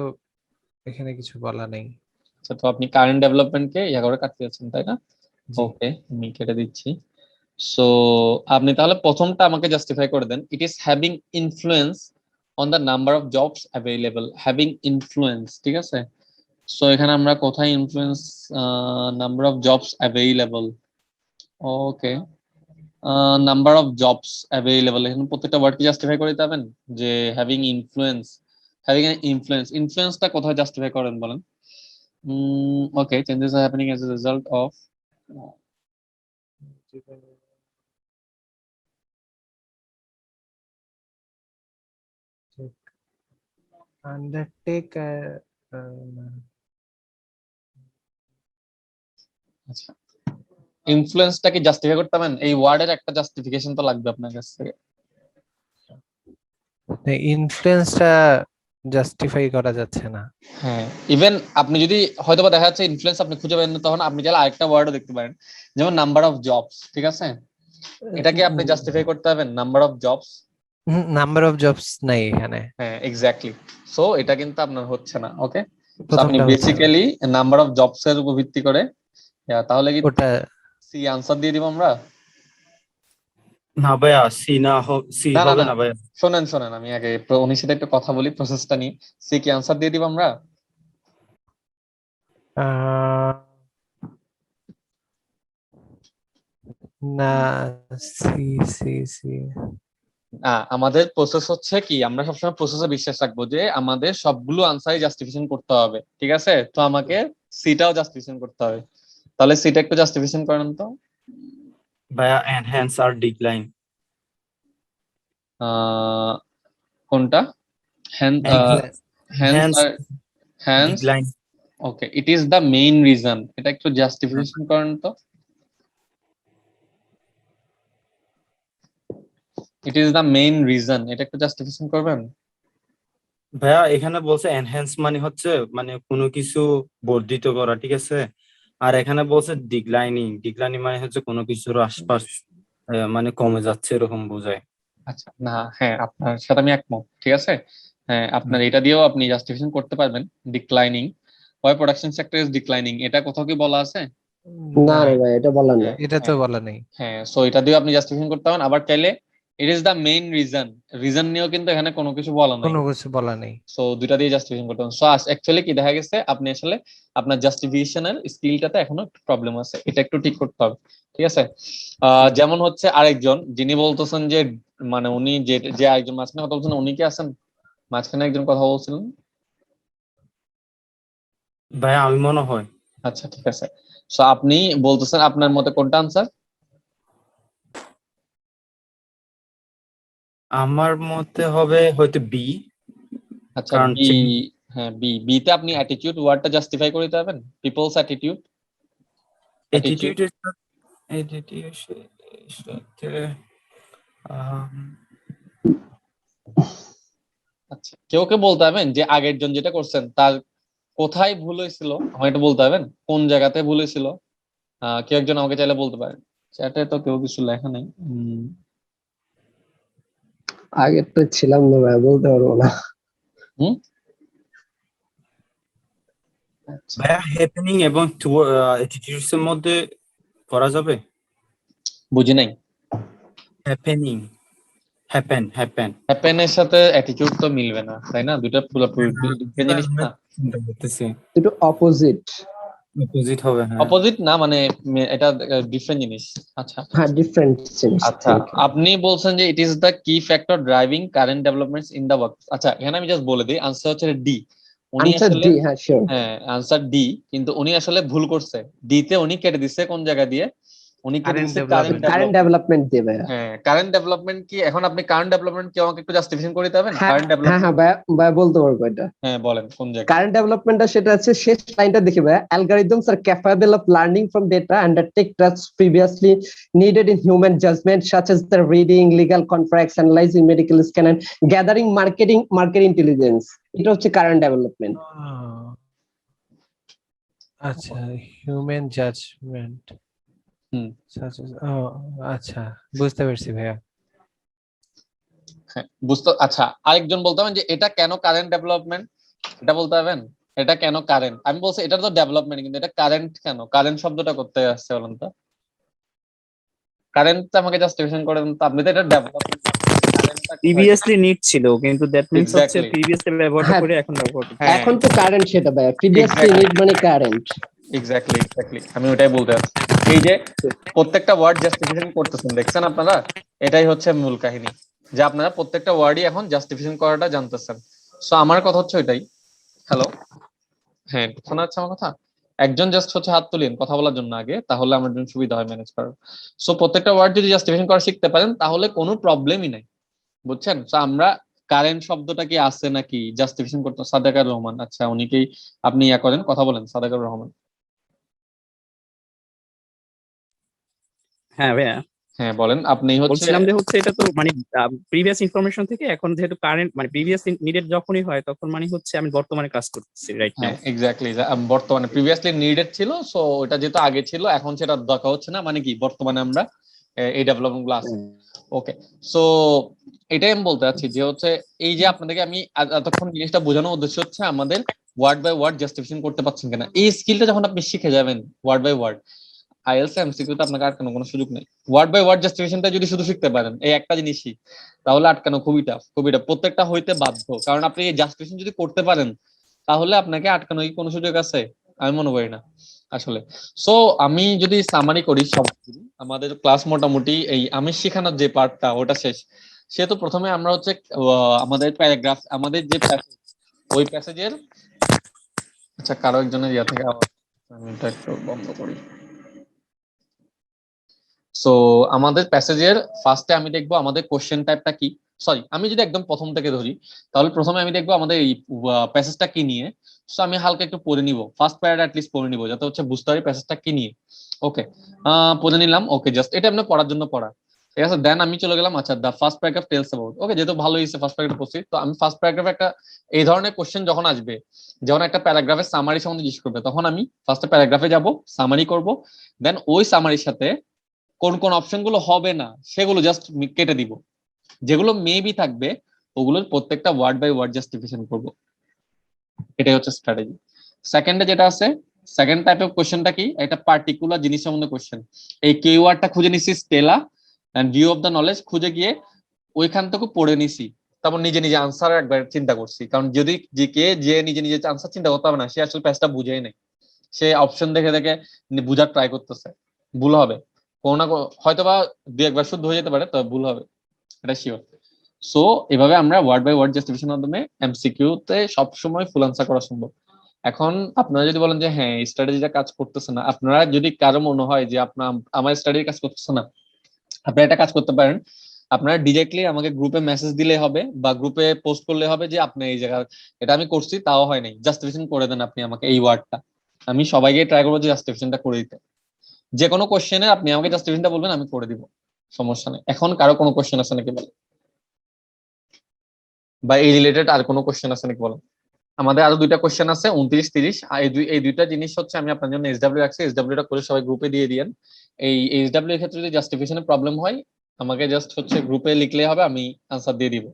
এখানে কিছু বলা নেই। আচ্ছা, তো আপনি কারেন্ট ডেভেলপমেন্টকে ইয়া করে কাটতে যাচ্ছেন, তাই না? জি। ওকে, আমি কেটে দিচ্ছি। সো আপনি তাহলে প্রথমটা আমাকে জাস্টিফাই করে দেন, it is having influence on the number of jobs available. Having influence, ঠিক আছে। সো এখানে আমরা কোথায় influence, number of jobs available, okay, number of jobs available, এখানে প্রত্যেকটা ওয়ার্ড কি জাস্টিফাই করে দিতে হবেন, যে হ্যাভিং ইনফ্লুয়েন্স, ইনফ্লুয়েন্সটা কোথায় জাস্টিফাই করেন বলেন? Okay, changes are happening as a result of, undertake আচ্ছা, ইনফ্লুয়েন্সটা কি জাস্টিফাই করতে পারেন? এই ওয়ার্ডের একটা জাস্টিফিকেশন তো লাগবে আপনার কাছ থেকে। ইনফ্লুয়েন্সটা জাস্টিফাই করা যাচ্ছে না। হ্যাঁ, ইভেন আপনি যদি হয়তোবা দেখা যাচ্ছে ইনফ্লুয়েন্স আপনি খুঁজে পাবেন না, তখন আপনি চাইলে আরেকটা ওয়ার্ডও দেখতে পারেন, যেমন নাম্বার অফ জবস, ঠিক আছে? এটাকে আপনি জাস্টিফাই করতে পারবেন, number of jobs. Number of jobs নাই এখানে, হ্যাঁ, এক্স্যাক্টলি। সো এটা কিন্তু আপনার হচ্ছে না। ওকে, সো আপনি প্রথমটা হচ্ছে না। বেসিক্যালি নাম্বার অফ জবস এর উপর ভিত্তি করে তাহলে কি ওটা সি আনসার দিয়ে দিব আমরা? না ভাইয়া, সি না না হবে না, না ভাইয়া। শোনেন শোনেন, আমি আগে উনির সাথে একটু কথা বলি প্রসেসটা নিয়ে। সি কি আনসার দিয়ে দিব আমরা? আহ, না, সি সি সি আমাদের প্রসেস হচ্ছে কি, আমরা সবসময় প্রসেসে বিশ্বাস রাখবো যে আমাদের সবগুলো আনসারই জাস্টিফিকেশন করতে হবে, ঠিক আছে? তো আমাকে সিটাও জাস্টিফিকেশন করতে হবে। তাহলে সিটা একটু জাস্টিফিকেশন করেন তো। ভাইয়া এনহ্যান্স আর ডিক্লাইন। কোনটা? হ্যান্ড হ্যান্স আর হ্যান্স। Decline. Okay, it is the main reason, এটা একটু জাস্টিফিকেশন করেন তো। It is the main reason, এটা একটু জাস্টিফিকেশন করবেন। ভাইয়া এখানে বলছে এনহ্যান্স মানে হচ্ছে মানে কোনো কিছু বর্ধিত করা, ঠিক আছে? আর এখানে বলছে ডিক্লাইনিং মানে হচ্ছে কোনো কিছুর আশপাশ মানে কমে যাচ্ছে এরকম বোঝায়। আচ্ছা, না হ্যাঁ, আপনার সাথে আমি একমত, ঠিক আছে। হ্যাঁ, আপনার এটা দিয়েও আপনি জাস্টিফিকেশন করতে পারবেন, declining, why production sector is declining, এটা কোথাও কি বলা আছে? না, ভাই এটা বলার না। এটা তো বলা নেই। হ্যাঁ, সো এটা দিয়েও আপনি জাস্টিফিকেশন করতে পারেন। আবার চাইলে ইট is the main reason, reason নিয়েও কিন্তু এখানে কোনো কিছু বলা নাই। কোনো কিছু বলা নেই। সো দুইটা দিয়ে জাস্টিফিকেশন করতে হবে। সো অ্যাকচুয়ালি কি দেখা গেছে, আপনি আসলে আপনার জাস্টিফিকেশনের স্কিলটাতে এখনো একটু প্রবলেম আছে, এটা একটু ঠিক করতে হবে, ঠিক আছে? যেমন হচ্ছে আরেকজন যিনি বলতেছেন যে, মানে উনি যে যে আরেকজন মাঝখানে কথা বলছেন, উনি কি আছেন মাঝখানে একজন কথা বলছিলেন? ভাইয়া আমি মনে হয়। আচ্ছা, ঠিক আছে। সো আপনি বলতেছেন আপনার মতে কোনটা আনসার? আমার মতে হবে হয়তো বি। আচ্ছা, কারণ বি। হ্যাঁ, বি তে আপনি অ্যাটিটিউড ওয়ার্ডটা জাস্টিফাই করে দিতে পারবেন, পিপলস অ্যাটিটিউড। অ্যাটিটিউডের সাথে আচ্ছা, কেউ কে বলতে পারবেন যে আগের জন যেটা করছেন তার কোথায় ভুল হয়েছিল, আমাকে এটা বলতে পারবেন কোন জায়গাতে ভুল হয়েছিল? কেউ একজন আমাকে চাইলে বলতে পারেন, চ্যাটে তো কেউ কিছু লেখা নেই। আগে তো ছিলাম না ভাই, বলতে পারবো না। হুম, আচ্ছা, ভাইয়া হ্যাপেনিং এবং অ্যাটিটিউডস এর মধ্যে করা যাবে? বুঝি নাই। Happening, happen. হ্যাপেনের সাথে অ্যাটিটিউড তো মিলবে না, তাই না? দুইটা পুরোপুরি different জিনিস না। একটু অপোজিট। অপোজিট হবে, হ্যাঁ। অপোজিট না, মানে এটা ডিফারেন্ট জিনিস। আচ্ছা হ্যাঁ, ডিফারেন্ট জিনিস। আচ্ছা, আপনি বলছেন যে ইট ইজ দ্য কি factor driving current developments in the work. আচ্ছা, এখানে আমি জাস্ট বলে দিই, আনসার হচ্ছে ডি। উনি আনসার আসলে ডি, হ্যাঁ শিওর। হ্যাঁ, আনসার ডি, কিন্তু উনি আসলে ভুল করছে। ডি তে উনি কেটে দিচ্ছে কোন জায়গা দিয়ে? উনি কেটে কারেন্ট দিচ্ছে current development. Current development. Development দেবে। হ্যাঁ, কারেন্ট ডেভেলপমেন্ট কি, এখন আপনি কারেন্ট ডেভেলপমেন্ট কি আমাকে একটু জাস্টিফিকেশন করে দিতে পারবেন? হ্যাঁ কারেন্ট হ্যাঁ ডেভেলপমেন্ট, হ্যাঁ ভাই, ভাই বলতে পারবো এটা। হ্যাঁ বলেন কোন জায়গা? কারেন্ট ডেভেলপমেন্টটা সেটা আছে শেষ লাইনটা দেখি ভাই, algorithms are capable of learning from data undertake tasks previously needed in human judgment such as the reading legal contracts, analyzing medical scan and gathering market intelligence. এটা হচ্ছে কারেন্ট ডেভেলপমেন্ট। আচ্ছা, হিউম্যান জাজমেন্ট। হুম, আচ্ছা, বুঝতে পারছি ভাইয়া। হ্যাঁ বুঝতে। আচ্ছা, আরেকজন বলতে পারেন যে এটা কেন কারেন্ট ডেভেলপমেন্ট, এটা বলতে পারবেন? এটা কেন কারেন্ট? আমি বলছি এটা তো ডেভেলপমেন্ট, কিন্তু এটা কারেন্ট কেন? কারেন্ট শব্দটা করতে আসছে বলেন তো। কারেন্ট আমাকে জাস্টিফিকেশন করেন তো, আপনি তো এটা ডেভেলপমেন্ট। প্রিভিয়াসলি নিড ছিল, কিন্তু দ্যাট মিন্স হচ্ছে Exactly. প্রিভিয়াসলি ব্যবহার হ্যাঁ, করে এখন ব্যবহার করতে। হ্যাঁ, এখন তো কারেন্ট সেটা ভাই, প্রিভিয়াসলি Exactly. নিড মানে কারেন্ট। এক্স্যাক্টলি আমি ওটাই বলতে চাচ্ছি। এই যে প্রত্যেকটা ওয়ার্ড জাস্টিফিকেশন করতেছেন, দেখছেন আপনারা, এটাই হচ্ছে মূল কাহিনী, যে আপনারা প্রত্যেকটা ওয়ার্ডই এখন জাস্টিফিকেশন করাটা জানতেছেন। সো আমার কথা হচ্ছে ওইটাই। হ্যালো, হ্যাঁ শোনা যাচ্ছে আমার কথা? একজন জাস্ট হচ্ছে হাত তুলেন কথা বলার জন্য আগে, তাহলে আমার জন্য সুবিধা হয় ম্যানেজ করার। সো প্রত্যেকটা ওয়ার্ড যদি জাস্টিফিকেশন করা শিখতে পারেন তাহলে কোনো প্রবলেমই নাই, বুঝছেন? তো আমরা কারেন্ট শব্দটা কি আছে নাকি জাস্টিফিকেশন করতে? সাদেকার রহমান, আচ্ছা উনিকেই আপনি ইয়া করেন, কথা বলেন সাদেকার রহমান। হ্যাঁ ভাইয়া, হ্যাঁ বলেন, আপনি হচ্ছে বলছিলাম যে হচ্ছে এটা তো মানে প্রিভিয়াস ইনফরমেশন থেকে এখন যেহেতু কারেন্ট মানে প্রিভিয়াস নিডেড যখনই হয় তখন মানে হচ্ছে আমি বর্তমানে কাজ করতেছি রাইট নাও। হ্যাঁ এক্স্যাক্টলি, বর্তমানে প্রিভিয়াসলি নিডেড ছিল, সো ওটা যেহেতু আগে ছিল এখন সেটা দরকার হচ্ছে না, মানে কি বর্তমানে আমরা এই ডেভেলপমেন্ট গুলো আছে। ওকে, সো এটাই আমি বলতে চাচ্ছি যে হচ্ছে এই যে আপনাদেরকে আমি এতক্ষণ জিনিসটা বোঝানোর উদ্দেশ্য হচ্ছে আমাদের ওয়ার্ড বাই ওয়ার্ড জাস্টিফিকেশন করতে পারছেন কিনা। এই স্কিলটা যখন আপনি শিখে যাবেন ওয়ার্ড বাই ওয়ার্ড, আইএলস এমসিকিউতে আপনাকে আটকানো কোনো সুযোগ নেই। ওয়ার্ড বাই ওয়ার্ড জাস্টিফিকেশনটা যদি শুধু শিখতে পারেন এই একটা জিনিসই, তাহলে আটকানো খুবই টাফ, খুবই টাফ, প্রত্যেকটা হইতে বাধ্য। কারণ আপনি এই জাস্টিফিকেশন যদি করতে পারেন তাহলে আপনাকে আটকানো কি কোনো সুযোগ আছে? আমি মনে করি না আসলে। সো আমি যদি সামারি করি সব, আমাদের ক্লাস মোটামুটি এই আমি শেখানোর যে পার্টটা ওটা শেষ। সেহেতু প্রথমে আমরা হচ্ছে আমাদের প্যারাগ্রাফ, আমাদের যে প্যাসেজ, ওই প্যাসেজের, আচ্ছা কারো একজনের ইয়া থেকে আবার আমি এটা একটু বন্ধ করি। সো আমাদের প্যাসেজের ফার্স্টে আমি দেখবো আমাদের কোশ্চেন টাইপটা কি। সরি, আমি যদি একদম প্রথম থেকে ধরি তাহলে প্রথমে আমি দেখবো আমাদের এই প্যাসেজটা কি নিয়ে। সো আমি হালকা একটু পড়ে নিব, ফার্স্ট প্যারাটা অ্যাটলিস্ট পড়ে নিব যাতে হচ্ছে বুঝতে পারি প্যাসেজটা কি নিয়ে। ওকে, পড়ে নিলাম। ওকে, জাস্ট এটা আপনি পড়ার জন্য পড়া, ঠিক আছে। দেন আমি চলে গেলাম, আচ্ছা the first paragraph tells about. Okay, যেহেতু ভালো হয়েছে ফার্স্ট প্যারাগ্রাফ পড়ছি, তো আমি ফার্স্ট প্যারাগ্রাফে একটা এই ধরনের কোশ্চেন যখন আসবে, যখন একটা প্যারাগ্রাফের সামারি সম্বন্ধে জিজ্ঞেস করবে, তখন আমি ফার্স্ট প্যারাগ্রাফে যাব, সামারি করব, দেন ওই সামারির সাথে কোন কোন অপশন গুলো হবে না সেগুলো জাস্ট কেটে দিব, যেগুলো মেবি থাকবে ওগুলোর প্রত্যেকটা ওয়ার্ড বাই ওয়ার্ড জাস্টিফিকেশন করব। এটাই হচ্ছে স্ট্র্যাটেজি। সেকেন্ডে যেটা আছে, সেকেন্ড টাইপ অফ কোশ্চেনটা কি, একটা পার্টিকুলার জিনিস সম্বন্ধে কোশ্চেন। এই কিওয়ার্ডটা খুঁজে নিছি স্টেলা and view of the knowledge খুঁজে গিয়ে ওইখান থেকে পড়ে নিছি, তারপর নিজে নিজে আনসার একবার চিন্তা করছি। কারণ যদি যে নিজে নিজে আনসার চিন্তা করতে হবে না, সে আসলে প্যাসটা বুঝেই নাই, সে অপশন দেখে দেখে বুঝার ট্রাই করতেছে, ভুল হবে কোনো না হয়তো বা দু একবার শুদ্ধ হয়ে যেতে পারে, তবে ভুল হবে, এটা শিওর। সো এভাবে আমরা ওয়ার্ড বাই ওয়ার্ড জাস্টিফিকেশনের মাধ্যমে এমসিকিউ তে সবসময় ফুল আনসার করা সম্ভব। এখন আপনারা যদি বলেন যে হ্যাঁ স্ট্র্যাটেজিটা কাজ করতেছে না, আপনারা যদি কারো মনে হয় যে আপনার আমার স্ট্র্যাটেজি কাজ করতেছে না, আপনারা একটা কাজ করতে পারেন, আপনারা ডিরেক্টলি আমাকে গ্রুপে মেসেজ দিলে হবে বা গ্রুপে পোস্ট করলে হবে যে আপনি এই জায়গা এটা আমি করছি তাও হয় নাই, জাস্টিফিকেশন করে দেন আপনি আমাকে এই ওয়ার্ডটা। আমি সবাইকে ট্রাই করবো যে জাস্টিফিকেশনটা করে দিতে। যে কোনো কোশ্চেনে আপনি আমাকে জাস্টিফিকেশনটা বলবেন, আমি করে দিব, সমস্যা নেই। এখন কারো কোনো কোশ্চেন আছে নাকি বলেন, বা এই রিলেটেড আর কোনো কোশ্চেন আছে নাকি বলেন? আমাদের আরো দুইটা কোশ্চেন আছে 29-30, আর এই দুইটা জিনিস হচ্ছে আমি আপনার জন্য এসডব্লিউ রাখছি, এসডব্লিউটা করে সবাই গ্রুপে দিয়ে দিয়েন। এই এসডব্লিউ এর ক্ষেত্রে যদি জাস্টিফিকেশনের প্রবলেম হয় আমাকে জাস্ট হচ্ছে গ্রুপে লিখলে হবে, আমি আনসার দিয়ে দিব।